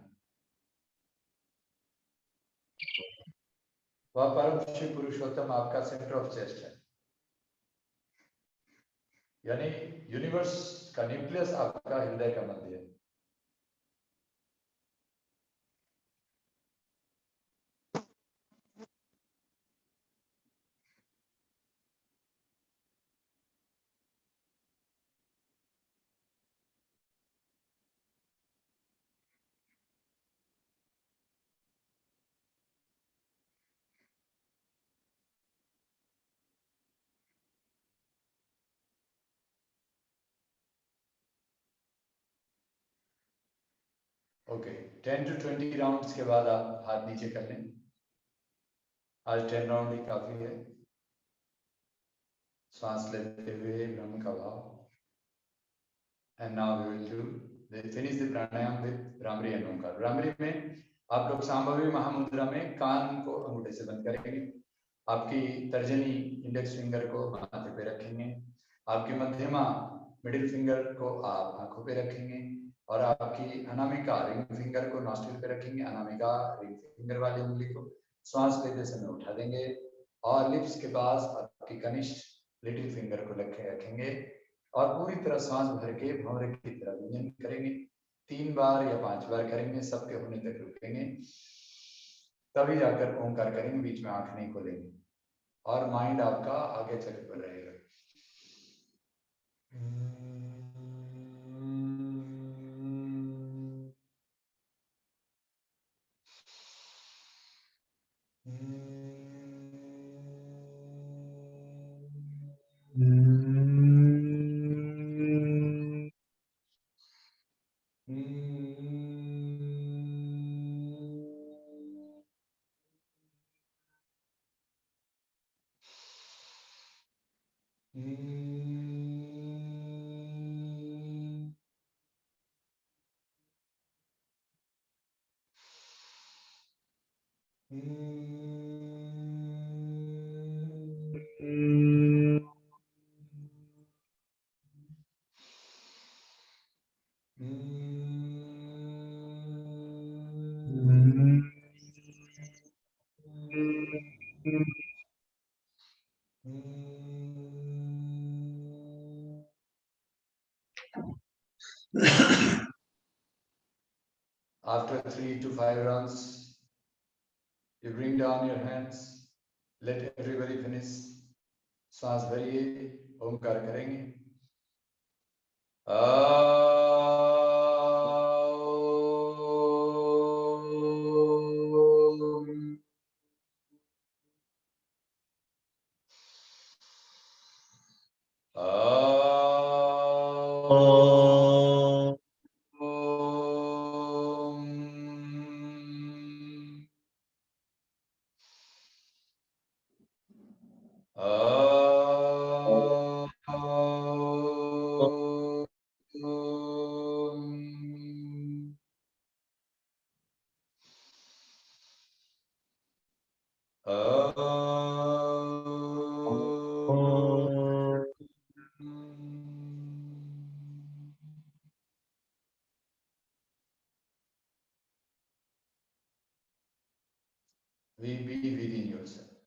वह परम शिव पुरुषोत्तम आपका सेंटर ऑफ चेस्ट है, यानी यूनिवर्स का न्यूक्लियस आपका हृदय का मध्य है। ओके, 10 to 20 राउंड्स के बाद आप हाथ नीचे कर लें। आज 10 राउंड ही काफी है। सांस लेते हुए ब्रह्म का भाव। And now we will do finish the pranayama with bhramari and omkar. Bhramari में आप लोग सांभवी महामुद्रा में कान को अंगूठे से बंद करेंगे, आपकी तर्जनी इंडेक्स फिंगर को माथे पे रखेंगे, आपकी मध्यमा मिडिल फिंगर को आप आंखों पे रखेंगे और आपकी अनामिका रिंग फिंगर को नॉस्ट्रिल पे रखेंगे। अनामिका रिंग फिंगर वाली उंगली को श्वास लेते समय उठा देंगे और लिप्स के पास आपकी कनिष्ठ लिटिल फिंगर को रखेंगे और पूरी तरह सांस भर के भंवरे की तरह गुंजन करेंगे। 3 बार या 5 बार करेंगे, सबके होने तक रुकेंगे, तभी जाकर ओंकार करेंगे। बीच में आंख नहीं खोलेंगे और माइंड आपका आगे चक्र पर रहेगा। After 3 to 5 rounds, you bring down your hands. Let everybody finish. सांस भरिए, ओंकार करेंगे।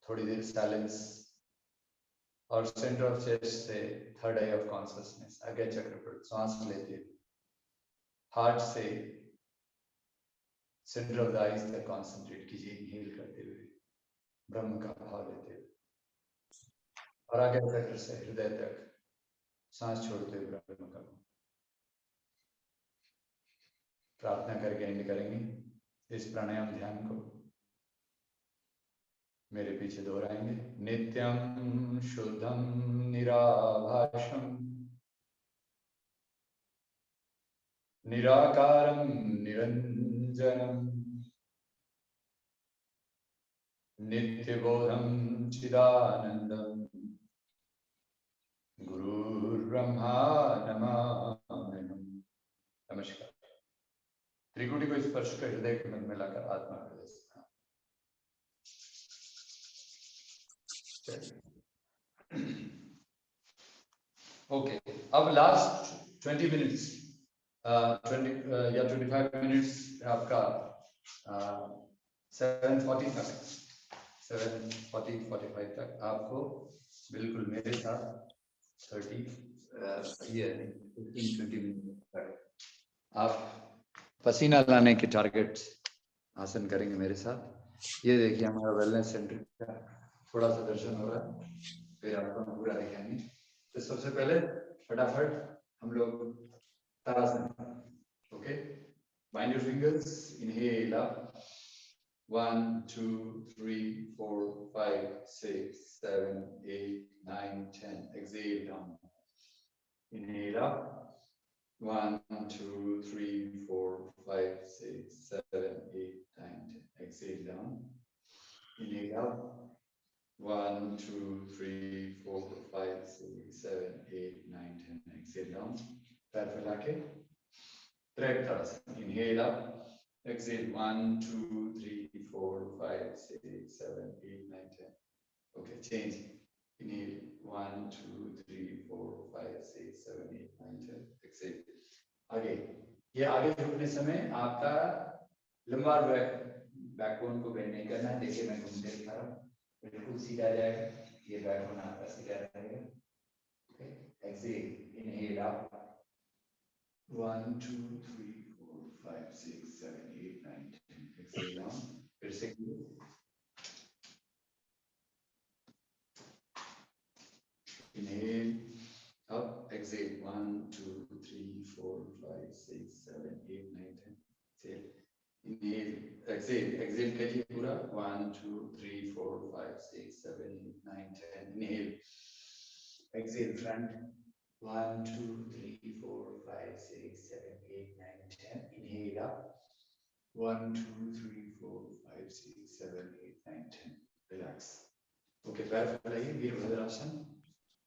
थोड़ी देर साइलेंस और सेंटर ऑफ चेस्ट से थर्ड आई ऑफ कॉन्शियसनेस आज्ञा चक्र पर सांस लेते हुए हार्ट से सेंटर ऑफ द आईज तक कंसंट्रेट कीजिए, इनहेल करते हुए ब्रह्म का भाव लेते हुए और आज्ञा चक्र से हृदय तक सांस छोड़ते हुए ब्रह्म का प्रार्थना करके एंड करेंगे। इस प्राणायाम ध्यान को मेरे पीछे दोहराएंगे। नित्यं शुद्धं निराभाषं निराकारं निरंजनं नित्यबोधं चिदानंदं गुरुर्ब्रह्मा नमाम्यहम्। नमस्कार। त्रिकुटी को स्पर्श कर हृदय के मध्य में लाकर आत्मा हृदय से ओके, अब लास्ट 20 मिनट्स 25 मिनट्स आपका 7:45 तक आपको बिल्कुल मेरे साथ 15-20 मिनट तक आप पसीना लाने के टारगेट आसन करेंगे मेरे साथ। ये देखिए हमारा वेलनेस सेंटर का थोड़ा सा दर्शन हो रहा है, फिर आपको हम पूरा दिखाएंगे। तो सबसे पहले फटाफट हम लोग tadasana. Okay, bind your fingers, inhale up 1 2 3 4 5 6 7 8 9 10, exhale down, inhale up 1 2 3 4 5 6 7 8 9 10, exhale down, inhale up 1 2 3 4 5 6 7 8 9 10, exhale down, पैर फैला के trikonasana, inhale up, exhale 1 2 3 4 5 6 7 8 9 10, okay, change, inhale 1 2 3 4 5 6 7 8 9 10, exhale। आगे, ये आगे झुकने समय आपका लंबार बैकबोन को बेंड नहीं करना है। देखिए मैं घूमते दिखा रहा हूँ, बिल्कुल सीधा जाएगा, ये बैकबोन आपका सीधा रहेगा। Okay, exhale, inhale up 1 2 3 4 5 6 7 8 9 10, exhale down, फिर से inhale up, Excel 1 2 3 4 5 6 7 8 9 10, Excel, inhale, exhale, exhale करिए पूरा 1 2 3 4 5 6 7 8 9 10, inhale, exhale front 1 2 3 4 5 6 7 8 9 10, inhale up 1 2 3 4 5 6 7 8 9 10, relax। Okay, पैर फैलाइए, वीरभद्रासन।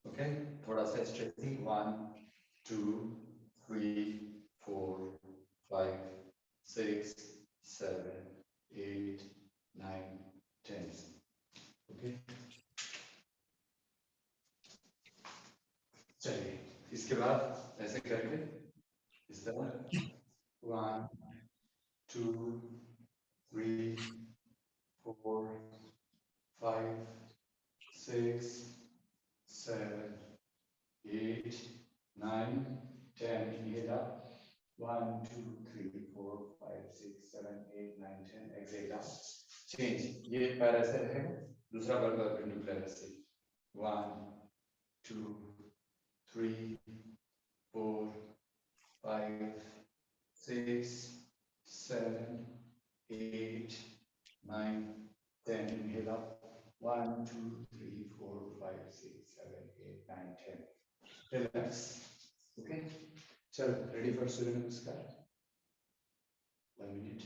ओके, थोड़ा सा स्ट्रेचिंग 1 2 3 4 5 6 7 8 9 10, ओके। चलिए, इसके बाद ऐसे करके इस तरह 1 2 3 4 5 6 7 8 9 10, inhale up 1 2 3 4 5 6 7 8 9 10, exhale out, change, ये पैर ऐसे रहेगा, दूसरा पैर परपेंडिकुलर ऐसे 1 2 3 4 5 6 7 8 9 10, inhale up 1 2 3 4 5 6 7 8 9 10, relax। ओके, चल रेडी फॉर सूर्य नमस्कार, 1 मिनट।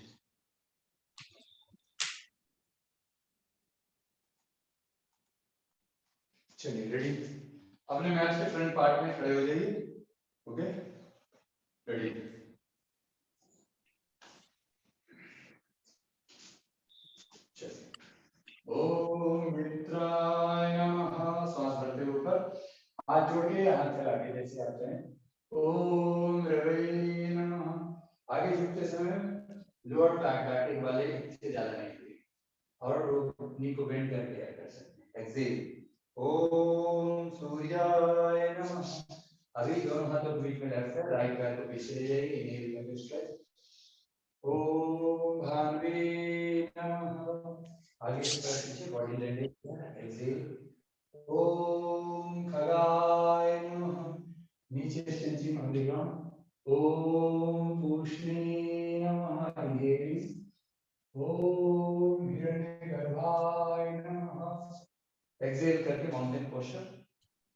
चलिए रेडी, अपने मैच के फ्रंट पार्ट में खड़े हो जाइए। ओके, रेडी, चलिए। ओम मित्राय नमः, श्वास भरते ऊपर, हाथ जोड़ के हाथ फैला के जैसे आप चाहें। ओम रवे नमः, आगे झुकते समय लोअर बैक बैटिंग वाले से ज्यादा नहीं, और नी को बेंड करके ऐड कर सकते हैं। एक्सेल ओम सूर्याय नमः। अभी दोनों हाथों बीच में लेफ्ट है, राइट पैर को पीछे ले जाइए, इनहेल करके स्ट्रेच। ओम भानुवे नमः। आगे से पैर पीछे, बॉडी लैंडिंग। एक्सेल ओम खगाय नमः। नीचे स्ट्रेचिंग ऑन द ग्राउंड। ओम पूष्णे नमः। इनहेल ओम हिरण्यगर्भाय नमः। एक्सेल करके माउंटेन पोस्चर।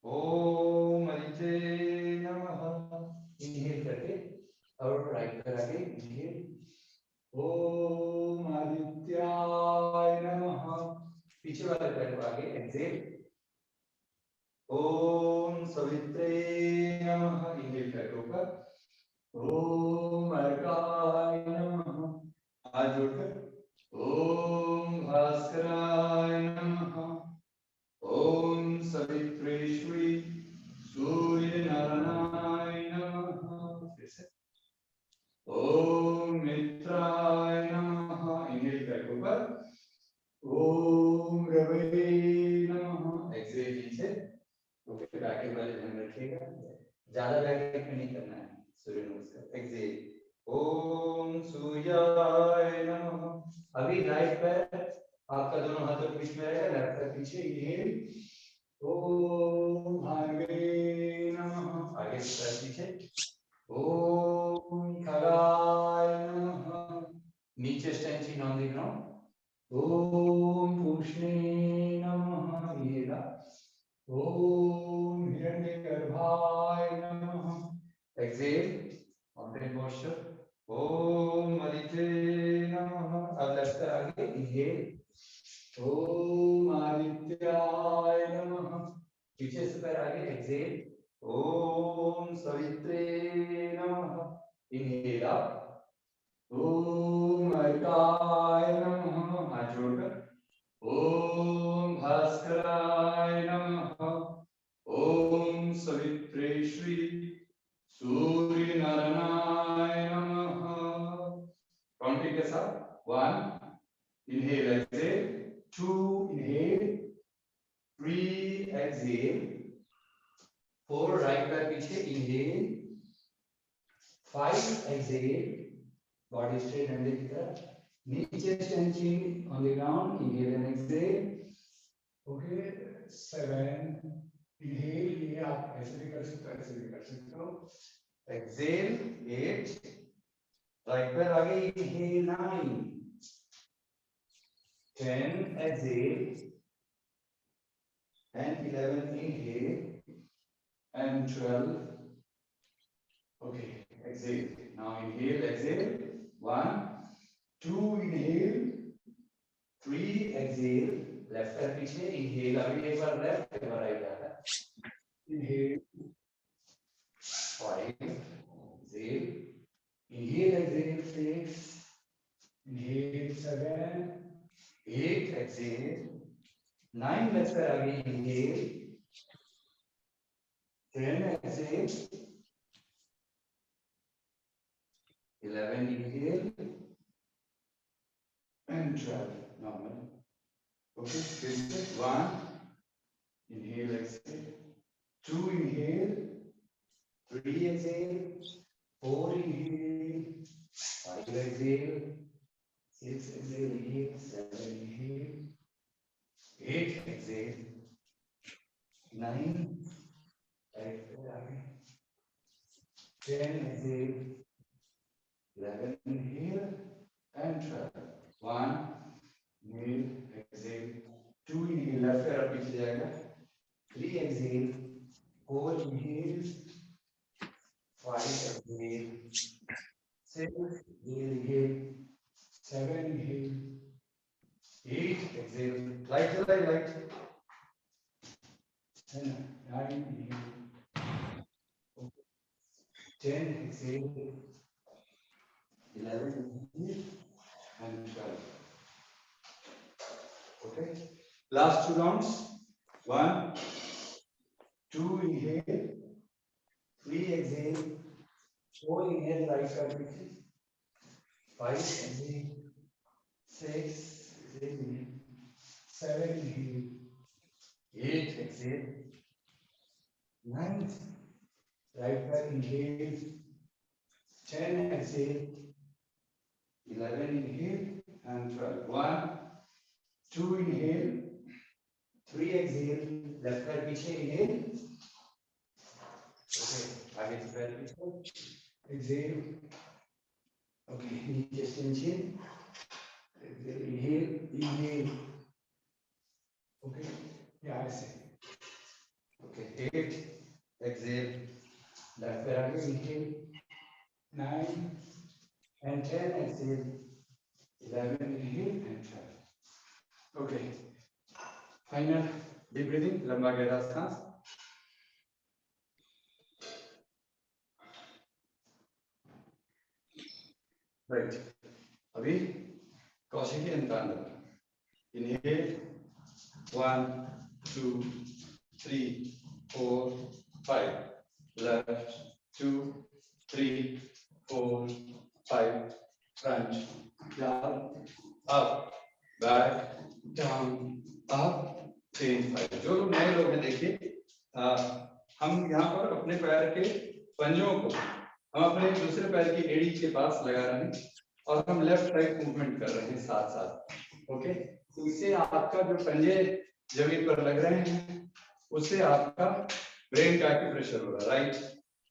ओम अदिते नमः। इनहेल करके और राइट पैर आगे, इनहेल ओम आदित्याय नमः। पीछे वाले पैर को आगे, एक्सेल ओम सवित्रे नमः। इनहेल करके ऊपर ओम अर्काय नमः। हाथ जोड़कर ओम भास्कराय नमः। ओम सवित्रेश्वरी सूर्य नारायणाय नमः। फिर से ओम मित्राय नमः। इनहेल करके ऊपर ओम रवे नमः। एक्सेल नीचे। ओके, बैक वाले ध्यान रखिएगा, ज्यादा बैक में नहीं करना है। सूर्य नमस्कार। एक्सेल ओम सूर्याय नमः। अभी राइट पैर आपका दोनों हाथों के बीच में रहेगा, लेफ्ट पैर पीछे। इनहेल ओम भानुवे नमः। आगे से पैर पीछे। ओम खगाय नमः। नीचे स्ट्रेचिंग ऑन द ग्राउंड। ओम पूष्णे नमः। इनहेल ओम हिरण्यगर्भाय नमः। Exhale mountain posture. ओम अदिते नमः। अब लेफ्ट पैर आगे, इनहेल ओम आदित्याय नमः। पीछे से पैर आगे, एक्सेल ओम सवित्रे नमः। इनहेल अप ओम अर्काय नमः। हाथ जोड़कर ओम भास्कराय नमः। ओम सवित्रेश्वरी सूर्य नारायणाय नमः। काउंटिंग के साथ 1 inhale exhale, 2 inhale, 3 exhale, 4 right पैर पीछे, इनहेल, 5 एक्सेल, बॉडी स्ट्रेट डंडे की तरफ, नीचे stretching on the ground, inhale and exhale. Okay, 7 inhale, ये आप ऐसे भी कर सकते हो, ऐसे भी कर सकते हो। एक्सेल 8, राइट पैर आगे, inhale 9, 10 Excel and 11 inhale and 12. Okay, exhale. Now inhale, exhale. 1, 2 inhale, 3 exhale. Left पैर पीछे, inhale अभी एक बार left, एक बार right आता है। Inhale 5, exhale. Inhale, exhale 6. Inhale 7, 8 exhale. 9 left पैर आगे, inhale. 10 exhale. 11 inhale and 12 normal. Okay, this is 1 inhale, exhale, 2 inhale, 3 exhale, 4 inhale, 5 exhale, 6 exhale, inhale, 7 inhale, 8 exhale, 9 exhale, 10 exhale, 11 inhale and 12. 1 inhale, exhale, 2 inhale, left पैर पीछे जाएगा, 3 exhale, 4 inhale, 5 exhale, 6 inhale, 7 inhale, 8 exhale, light, and 9 inhale, 10 exhale, 11 inhale and 12. Okay, last 2 rounds. 1, 2 inhale, 3 exhale, 4 inhale, right side pieces, 5 exhale, 6 exhale, 7 inhale, 8 exhale, 9 right back inhale, 10 exhale, 11 inhale and 12. 1, 2 inhale, 3 exhale, left पैर पीछे inhale, okay, आगे से पैर पीछे, exhale, okay, नीचे extension, exhale, inhale, inhale, okay, यहाँ ऐसे, okay, 8, exhale, left पैर आगे inhale, 9 and 10 exhale, 11 inhale and 12. Okay. Final deep breathing, लंबा गहरा सांस. Right. अभी कौशिकी and तांडव. Inhale. 1, 2, 3, 4, 5. Left. 2, 3, 4, 5. Front. Down. Up. Back. Down. Up. 3, 5. जो लोग नए लोग हैं देखिए, हम यहाँ पर अपने पैर के पंजों को हम अपने दूसरे पैर की एड़ी के पास लगा रहे हैं और हम लेफ्ट राइट मूवमेंट कर रहे हैं साथ साथ. ओके, तो इससे आपका जो पंजे जमीन पर लग रहे हैं उससे आपका ब्रेन का एक्यूप्रेशर होगा. राइट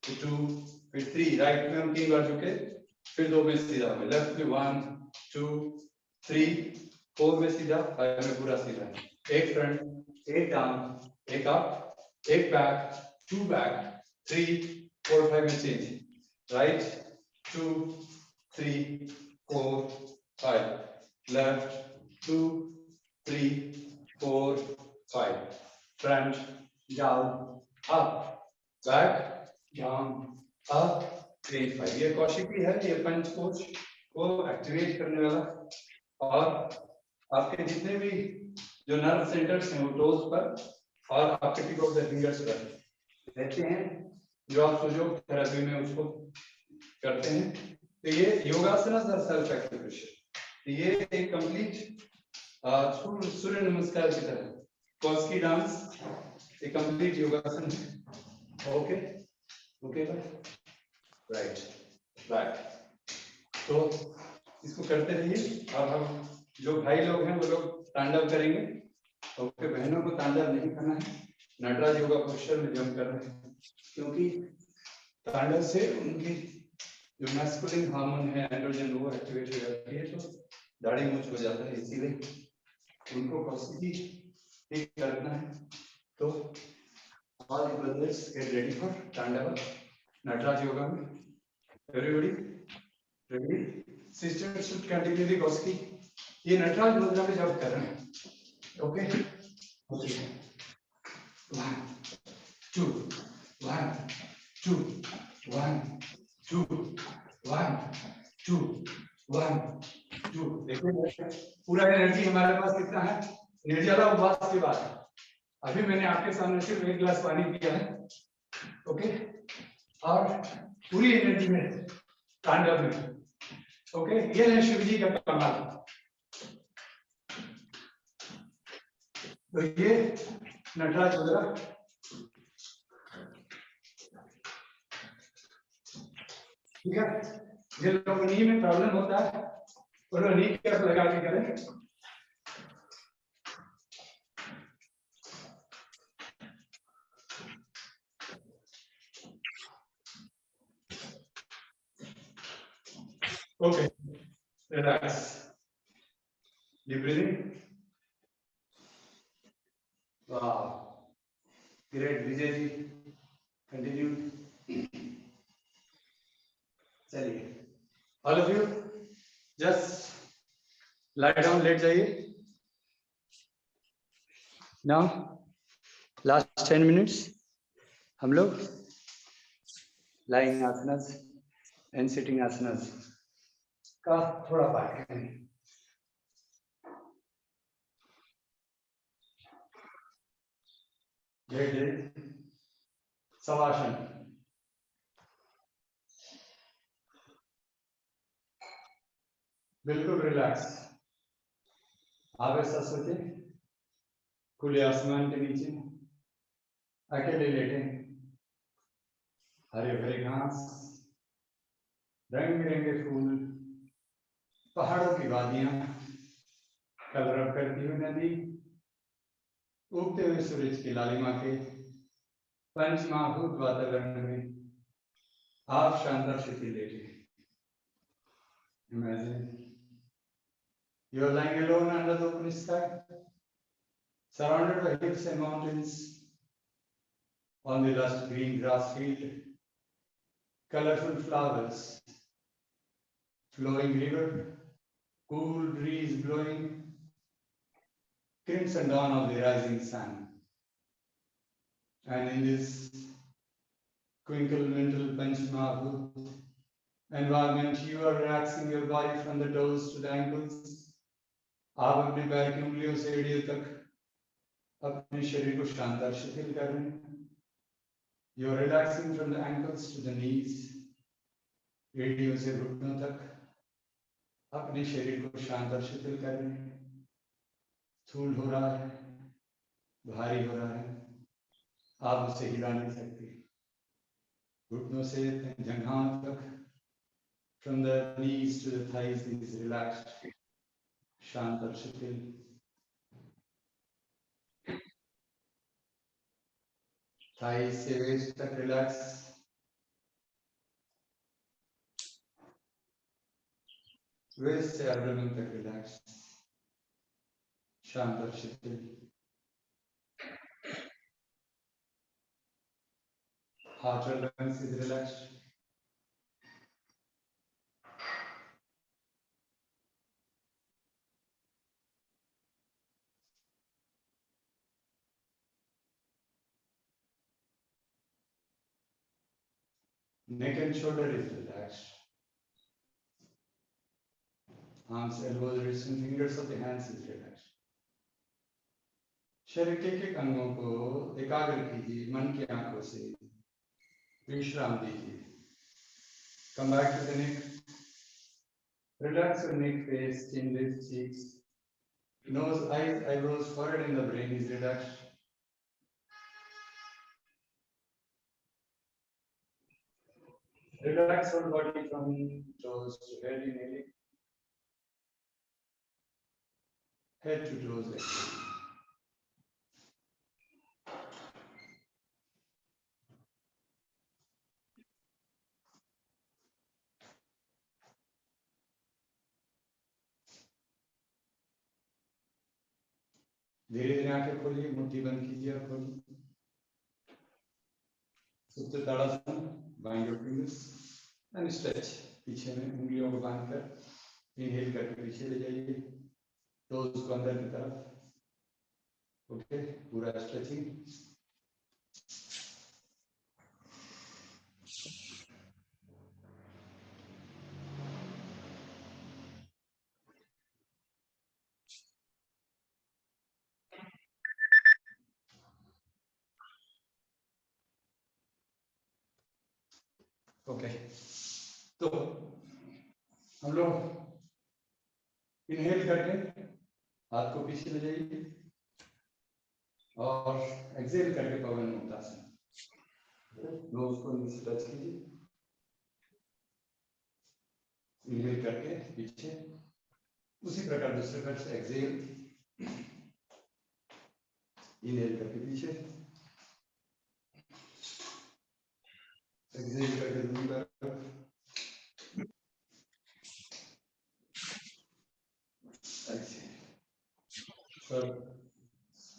2 फिर 3, राइट में हम 3 बार झुके, फिर 2 में सीधा हुए, लेफ्ट में 1 2 3 4 में सीधा, 5 में पूरा सीधा. एक फ्रंट, एक डाउन, एक अप, एक बैक, 2 बैक, 3 4 5 में change. Right 2 3 4 5, left 2 3 4 5, front down up, back down up, 3 5. ये कौशिकी है, ये पंच कोश को एक्टिवेट करने वाला. और आपके जितने भी जो नर्व सेंटर्स हैं वो टोज पर और आपके टिप ऑफ द फिंगर्स पर रहते हैं, जो आप सुजोग थेरेपी में उसको करते हैं. तो ये योगासना सेल्फ एक्टिवेशन, ये एक कंप्लीट सूर्य नमस्कार की तरह कौशिकी डांस एक कंप्लीट योगासन है. Okay okay right back. तो इसको करते रहिए. और हम जो भाई लोग हैं वो लोग तांडव करेंगे. ओके, बहनों को तांडव नहीं करना है. नटराज योगा पोस्चर में जम कर रहे हैं, क्योंकि तांडव से उनकी जो मैस्कुलिन हार्मोन है एंड्रोजन वो एक्टिवेट हो जाती है, तो दाढ़ी मूंछ हो जाता है. इसीलिए उनको कौशिकी ठीक करना है. तो all brothers get ready for तांडव नटराज योगा में. Everybody ready? Sister should continue the Kaushiki. ये नटराज मुद्रा में जब कर रहे हैं. Okay okay, 1 2 1 2 1 2 1 2 1 2. देखिए पूरा एनर्जी हमारे पास कितना है. निर्जला उपवास के बाद अभी मैंने आपके सामने सिर्फ 1 गिलास पानी पिया है. ओके, और पूरी एनर्जी में तांडव में. ओके, ये है शिव जी का कमाल. तो ये नटराज मुद्रा. ठीक है, जिन लोगों को नी में प्रॉब्लम होता है वो लोग नी कैप लगा के करें. Okay, relax, deep breathing. वाह, ग्रेट. विजय जी कंटिन्यू. चलिए, all of you just lie down, लेट जाइए. नाउ लास्ट 10 मिनट्स हम लोग lying asanas and sitting asanas का थोड़ा पाठ करेंगे. जय जय शवासन. बिल्कुल रिलैक्स. आप ऐसा सोचिए खुले आसमान के नीचे अकेले लेटे, हरे भरे घास, रंग बिरंगे फूल, पहाड़ों की वादियां, कलरव करती हुई नदी, उगते हुए सूरज की लालिमा के पंचमहाभूत वातावरण में आप शानदार स्थिति लेटे। Imagine you are lying alone under the open sky, surrounded by hills and mountains, on the lush green grass field, colorful flowers, flowing river, cool breeze blowing, crimson dawn of the rising sun. And in this twinkle-twinkle Panchmahut environment, you are relaxing your body from the toes to the ankles. आप अपने पैर की उंगलियों से एड़ियों तक अपने शरीर को शांत और शिथिल कर रहे हैं। You are relaxing from the ankles to the knees. एड़ियों से घुटनों तक अपने शरीर को शांत और शिथिल कर रहे हैं। स्थूल हो रहा है, भारी हो रहा है, आप उसे हिला नहीं सकते। घुटनों से जंघाओं तक, from the knees to the thighs, is relaxed, शांत और शिथिल। थाइस से वेस्ट तक रिलैक्स, वेस्ट से एब्डोमेन तक रिलैक्स, शांत और शिथिल। हार्ट और lungs is relaxed. Neck and shoulder is relaxed. Arms, elbows, wrists and fingers of the hands is relaxed. शरीर के एक अंगों को एकाग्र कीजिए, मन की आंखों से विश्राम दीजिए। Come back to the neck. Relax your neck, face, chin, lips, cheeks, nose, eyes, eyebrows, forehead, and the brain is relaxed. Relax whole body from toes to head, inhaling. Head to toes, exhaling. धीरे धीरे आंखें खोलिए, मुट्ठी बंद कीजिए और खोलिए। Supta tadasana, bind your fingers and stretch. पीछे में उंगलियों को बांधकर इनहेल करके पीछे ले जाइए, टोज को अंदर की तरफ। ओके, पूरा स्ट्रेचिंग। ओके, तो हम लोग इनहेल करके हाथ को पीछे ले जाइए और एक्सहेल करके पवन मुक्तासन। नोज को नीचे टच कीजिए, इनहेल करके पीछे, उसी प्रकार दूसरे पैर से एक्सहेल, इनहेल करके पीछे, एक्सहेल करके दूसरी तरफ,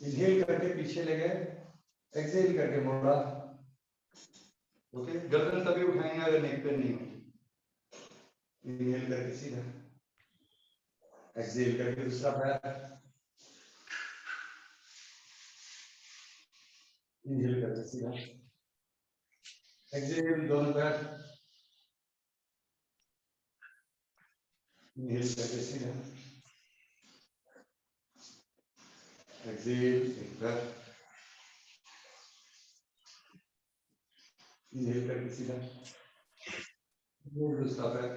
इनहेल करके पीछे ले गए, एक्सहेल करके मोड़ा। ओके, गर्दन तभी उठाएंगे अगर नेक पेन नहीं होगी। इनहेल करके सीधा, एक्सहेल करके दूसरा पैर, इनहेल करके सीधा, एक्सहेल दोनों पैर, इनहेल करके सीधा, एक्सहेल एक पैर, इनहेल करके सीधा, दूसरा पैर,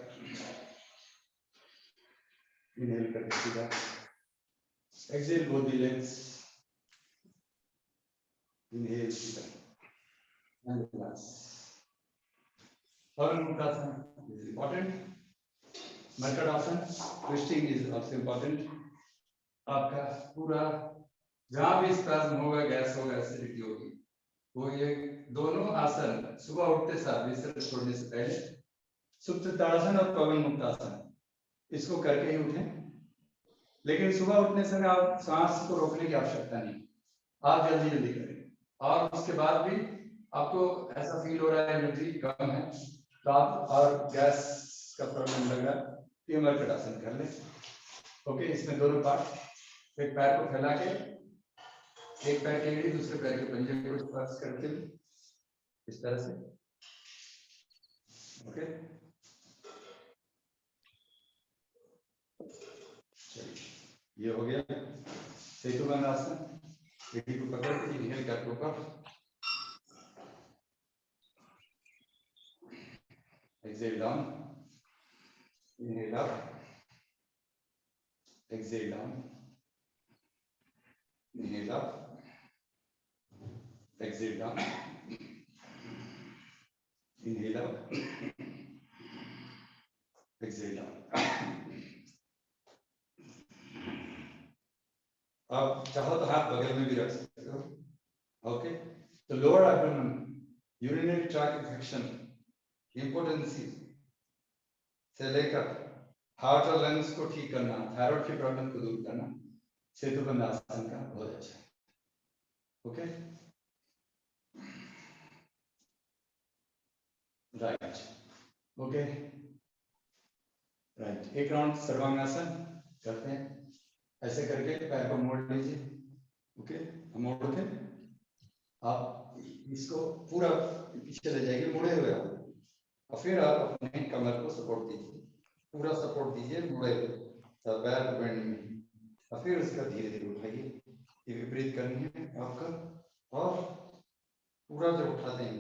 इनहेल करके सीधा, exhale both the legs, Inhale and relax. Pavan Muktasana is important. Merkadasana, twisting is also important. आपका पूरा जहां भी स्पैज्म होगा, गैस होगा, एसिडिटी होगी, वो ये दोनों आसन सुबह उठते साथ बिस्तर छोड़ने से पहले सुप्त ताड़ासन और पवन मुक्तासन इसको करके ही उठें। लेकिन सुबह उठने से आप सांस को रोकने की आवश्यकता नहीं, आप जल्दी जल्दी करें। और उसके बाद भी आपको ऐसा फील हो रहा है एनर्जी कम है तो आप और गैस का प्रॉब्लम लग रहा है तो ये मर्कटासन कर लें। ओके, इसमें दोनों पार्ट, एक पैर को फैला के एक पैर के एड़ी दूसरे पैर के पंजे को स्पर्श करते हुए इस तरह से। ओके, चलिए ये हो गया सेतुबंध आसन। एड़ी को पकड़ के इनहेल करके ऊपर, exhale down, inhale up, exhale down, inhale up, exhale down, inhale up, exhale down. आप चाहो तो हाथ बगल में भी रख सकते हो। ओके, तो lower abdomen, urinary tract infection, impotency से लेकर हार्ट और लंग्स को ठीक करना, थायराइड की प्रॉब्लम को दूर करना, सेतुबंध आसन का बहुत अच्छा है। Okay, right, okay, right. एक राउंड सर्वांगासन करते हैं, ऐसे करके पैर को मोड़ लीजिए। ओके, मोड़ के आप इसको पूरा पीछे ले जाइए मुड़े हुए आप, और फिर आप अपने कमर को सपोर्ट दीजिए, पूरा सपोर्ट दीजिए मुड़े हुए बैक बेंड में, और फिर उसका धीरे धीरे उठाइए। ये विपरीत करनी है आपका, और पूरा जो उठाते हैं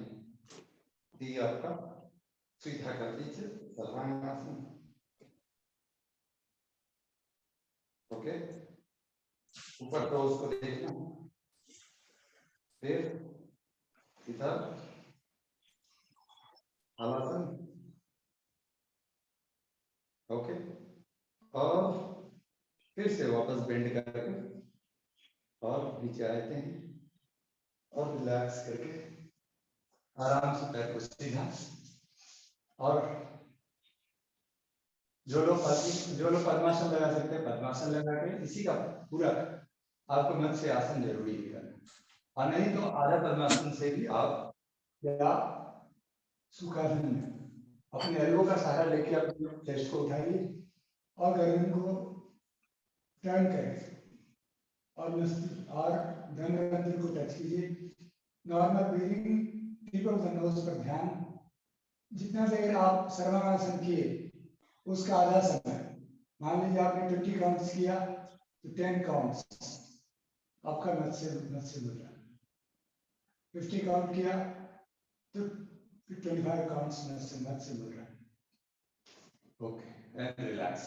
ये आपका सीधा कर दीजिए सर्वांगासन। ओके, ऊपर तो उसको देखना, फिर इधर हलासन। ओके, और फिर से वापस बेंड करके और नीचे आते हैं और रिलैक्स करके आराम से पैर को सीधा। और जो लोग पद्मासन लगा सकते हैं पद्मासन लगा के इसी का पूरा आपको मन से आसन जरूरी है करना, और नहीं तो आधा पद्मासन से भी आप या सुखासन में अपने एल्बो का सहारा लेके अपने चेस्ट को उठाइए और गर्दन को टर्न करें और धनुरांतर को टच कीजिए। Normal breathing, tip of the nose पर ध्यान। जितना देर आप सर्वांगासन किए उसका आधा समय, मान लीजिए आपने 20 काउंट्स किया तो 10 काउंट्स आपका मत्स्य मिल रहा है। 50 काउंट किया तो 25 काउंट्स मत्स्य मिल रहा है। Okay, and relax.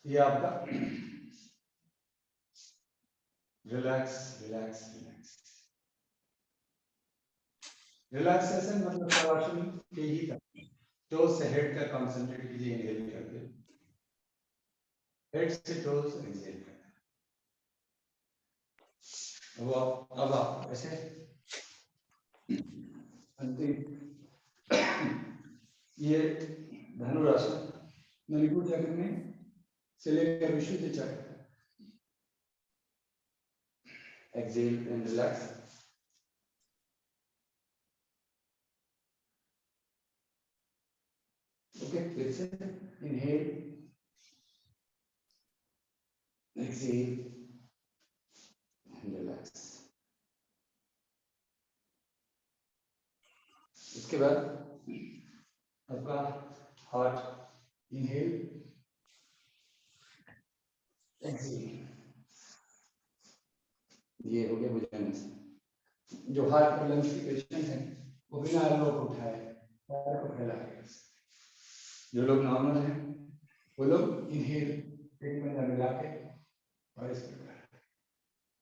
ये आपका रिलैक्स रिलैक्स रिलैक्स रिलैक्सेशन मतलब शवासन के ही करना। टोज से हेड का कंसंट्रेट कीजिए, इनहेल करके हेड से टोज एक्सहेल करना। वो अब आप ऐसे अंतिम ये धनुरासन मणिपुर चक्र में से लेकर विशुद्ध चक्र। Exhale and relax. ओके, फिर से इनहेल, एक्सहेल एंड रिलैक्स। इसके बाद आपका हार्ट, इनहेल, एक्सहेल, ये हो गया भुजंगासन। जो हार्ट और लंग्स के पेशेंट हैं वो बिना एल्बो को उठाए पैर को फैला के, जो लोग नॉर्मल हैं वो लोग इनहेल पेट में मिला के और इस प्रकार,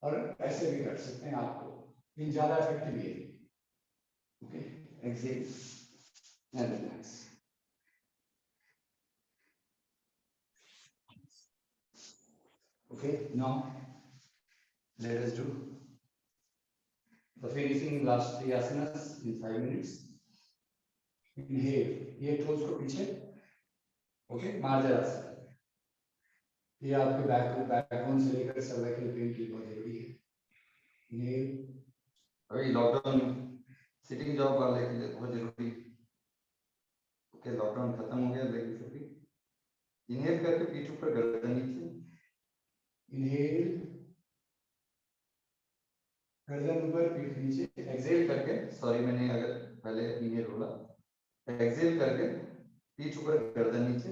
और ऐसे भी कर सकते हैं। आपको ये ज्यादा इफेक्टिव है। Okay, exhale and relax. Okay, now let us do the finishing last 3 asanas in 5 minutes. Inhale, ये toes को पीछे, okay, मार्जर आसन। ये आपके बैकबोन से लेकर सर्वाइकल पेन की बहुत जरूरी है। Inhale, अभी लॉकडाउन सिटिंग जॉब वाले के लिए बहुत जरूरी है। ओके, लॉकडाउन खत्म हो गया लेकिन फिर भी इनहेल करके पीठ ऊपर गर्दन नीचे। inhale, गर्दन ऊपर पीठ नीचे। एक्सेल करके, सॉरी मैंने अगर पहले इनहेल बोला, एक्सेल करके पीठ ऊपर गर्दन नीचे।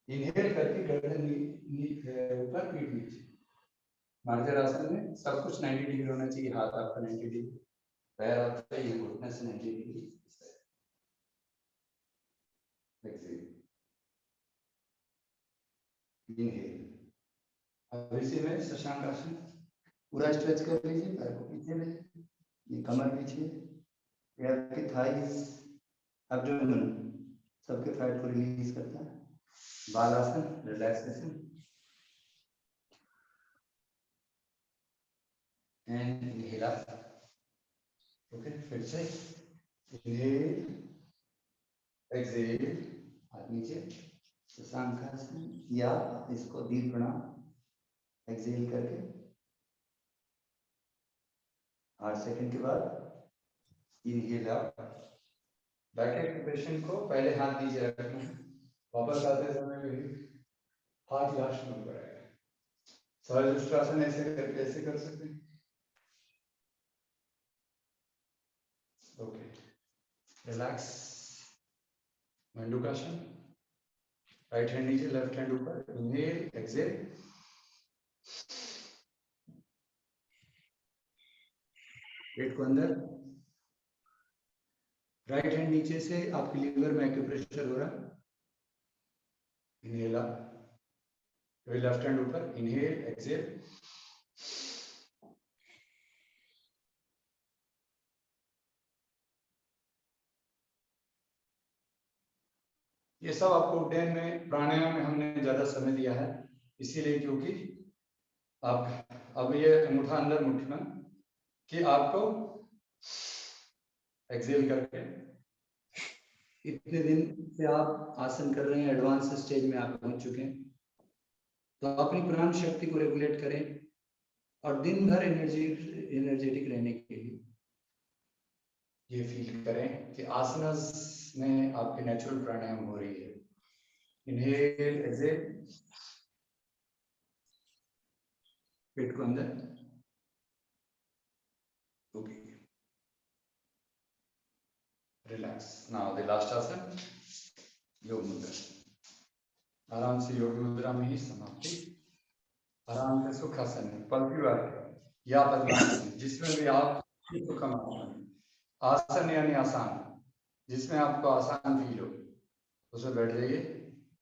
इनहेल करके गर्दन ऊपर पीठ नीचे। मार्जर आसन में सब कुछ 90 डिग्री होना चाहिए। हाथ आपका 90 डिग्री, पैर आपका ये घुटने से 90 डिग्री। Excel, inhale. अब इसी में शशांक आसन पूरा स्ट्रेच कर लीजिए, पैर को पीछे ले, ये कमर पीछे, ये आपकी थाइस, एब्डोमेन, सबके फैट को रिलीज करता है। Balasana, relaxation and inhale up. Okay, फिर से इनहेल, एक्सेल, हाथ नीचे, शशांक आसन, या इसको दीर्घ प्रणाम। एक्सेल करके 8 सेकंड के बाद इनहेल अप। बैक के पेशेंट को पहले हाथ नीचे रखना है, वापस आते समय भी हाथ लास्ट में ऊपर आएगा। सहस्त्रासन ऐसे करके ऐसे कर सकते हैं। Okay, relax. Mandukasana, right hand नीचे, लेफ्ट हैंड ऊपर। इनहेल, एक्सेल, पेट को अंदर, राइट हैंड नीचे से आपके लीवर में एक्यूप्रेशर हो रहा है। इनहेल अप, लेफ्ट हैंड ऊपर। इनहेल, एक्सेल, ये सब आपको उड्डयन में, प्राणायाम में हमने ज्यादा समय दिया है, इसीलिए क्योंकि आप अब ये अंगूठा अंदर मुट्ठी में कि आपको एक्सेल करके, इतने दिन से आप आसन कर रहे हैं, एडवांस स्टेज में आप पहुंच चुके हैं, तो अपनी प्राण शक्ति को रेगुलेट करें और दिन भर एनर्जेटिक रहने के लिए ये फील करें कि आसनस में आपकी नेचुरल प्राणायाम हो रही है। इनहेल, एक्सेल, पेट को अंदर। Okay, relax. Now the last आसन, योग मुद्रा। आराम से योग मुद्रा में ही समाप्ति। आराम से सुखासन में, पलटी या पद्मासन, जिसमें भी आप सुखम आसन यानी आसान, जिसमें आपको आसान फील हो उसमें बैठ जाइए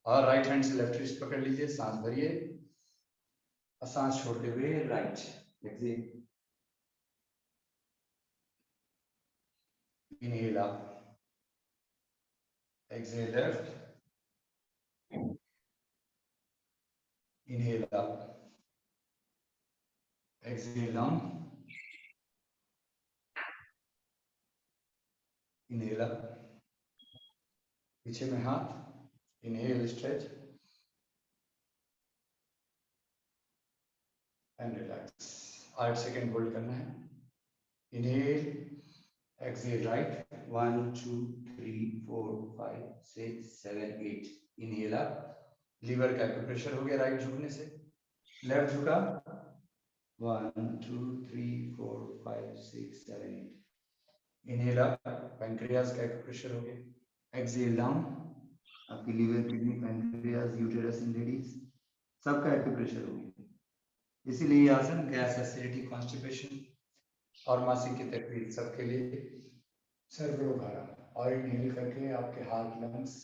और राइट हैंड से लेफ्ट रिस्ट पकड़ लीजिए। सांस भरिए और सांस छोड़ते हुए right exhale, inhale up, exhale left, inhale up, exhale down, inhale up, पीछे में हाथ, inhale stretch and relax. 8 second hold करना है। Inhale, exhale right, 1 2 3 4 5 6 7 8। Inhale up, liver का प्रेशर हो गया राइट झुकने से, लेफ्ट झुका, 1 2 3 4 5 6 7 8। इनहेल अप, पैंक्रियास का प्रेशर हो गया। एक्सेल डाउन, आपकी लीवर, किडनी, पैंक्रियास, यूटेरस इन लेडीज सबका एक्यूप्रेशर हो गया। इसीलिए ये आसन गैस, एसिडिटी, कॉन्स्टिपेशन और मासिक की तकलीफ सबके लिए सर्वरोग हरा। और इनहेल करके आपके हार्ट, लंग्स,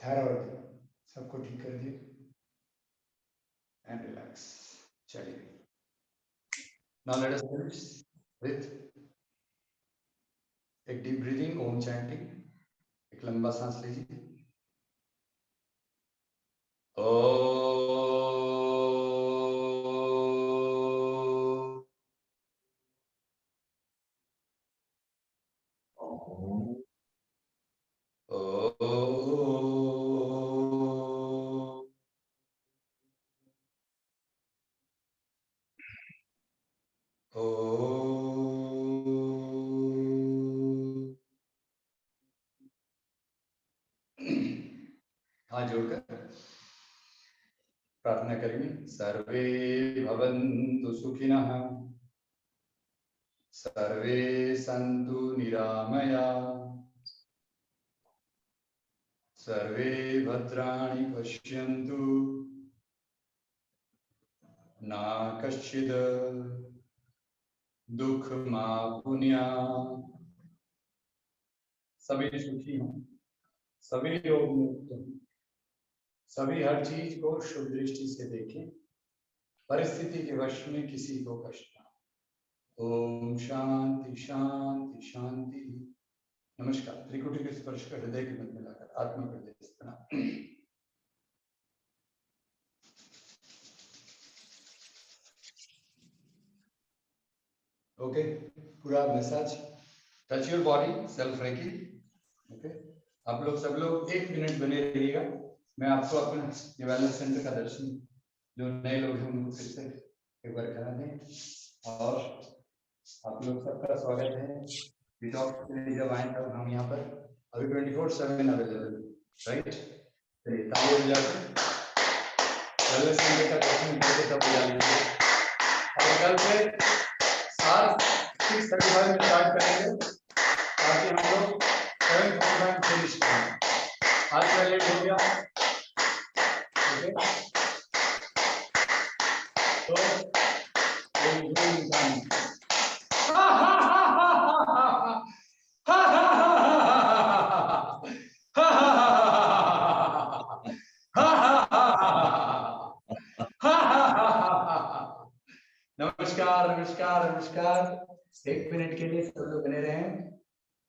थायराइड सबको ठीक कर दिए एंड रिलैक्स। चलिए। Now let us finish with एक deep breathing, ओम chanting. एक लंबा सांस लीजिए. हाथ जोड़कर प्रार्थना करेंगे. सर्वे भवन्तु सुखिनः, सर्वे सन्तु निरामया, सर्वे भद्राणि पश्यन्तु, ना कश्चित् दुःखमाप्नुयात्. सभी सुखी हों, सभी लोग मुक्त हों, सभी हर चीज को शुभ दृष्टि से देखें, परिस्थिति के वश में किसी को कष्ट ना हो. ओम शांति शांति शांति. नमस्कार. त्रिकुटी के स्पर्श कर हृदय के मध्य मिलाकर आत्मा कर दे प्रणाम. ओके, पूरा massage. Touch your body, self reiki. Okay, आप लोग सब लोग 1 मिनट बने रहिएगा. मैं आपको अपने ये वेलनेस सेंटर का दर्शन, जो नए लोग हैं उनको फिर से एक बार करा दें. और आप लोग सबका स्वागत है. डिटॉक्स के लिए जब आए तब हम यहाँ पर अभी 24/7 अवेलेबल, राइट. चलिए तालियां बजाकर वेलनेस सेंटर का दर्शन करके तब बजा लीजिए. और कल से 6:35 में स्टार्ट करेंगे ताकि हम लोग 7:45 फिनिश करें. आज का लेट हो गया. ओके, तो नमस्कार नमस्कार नमस्कार. 1 मिनट के लिए सब लोग बने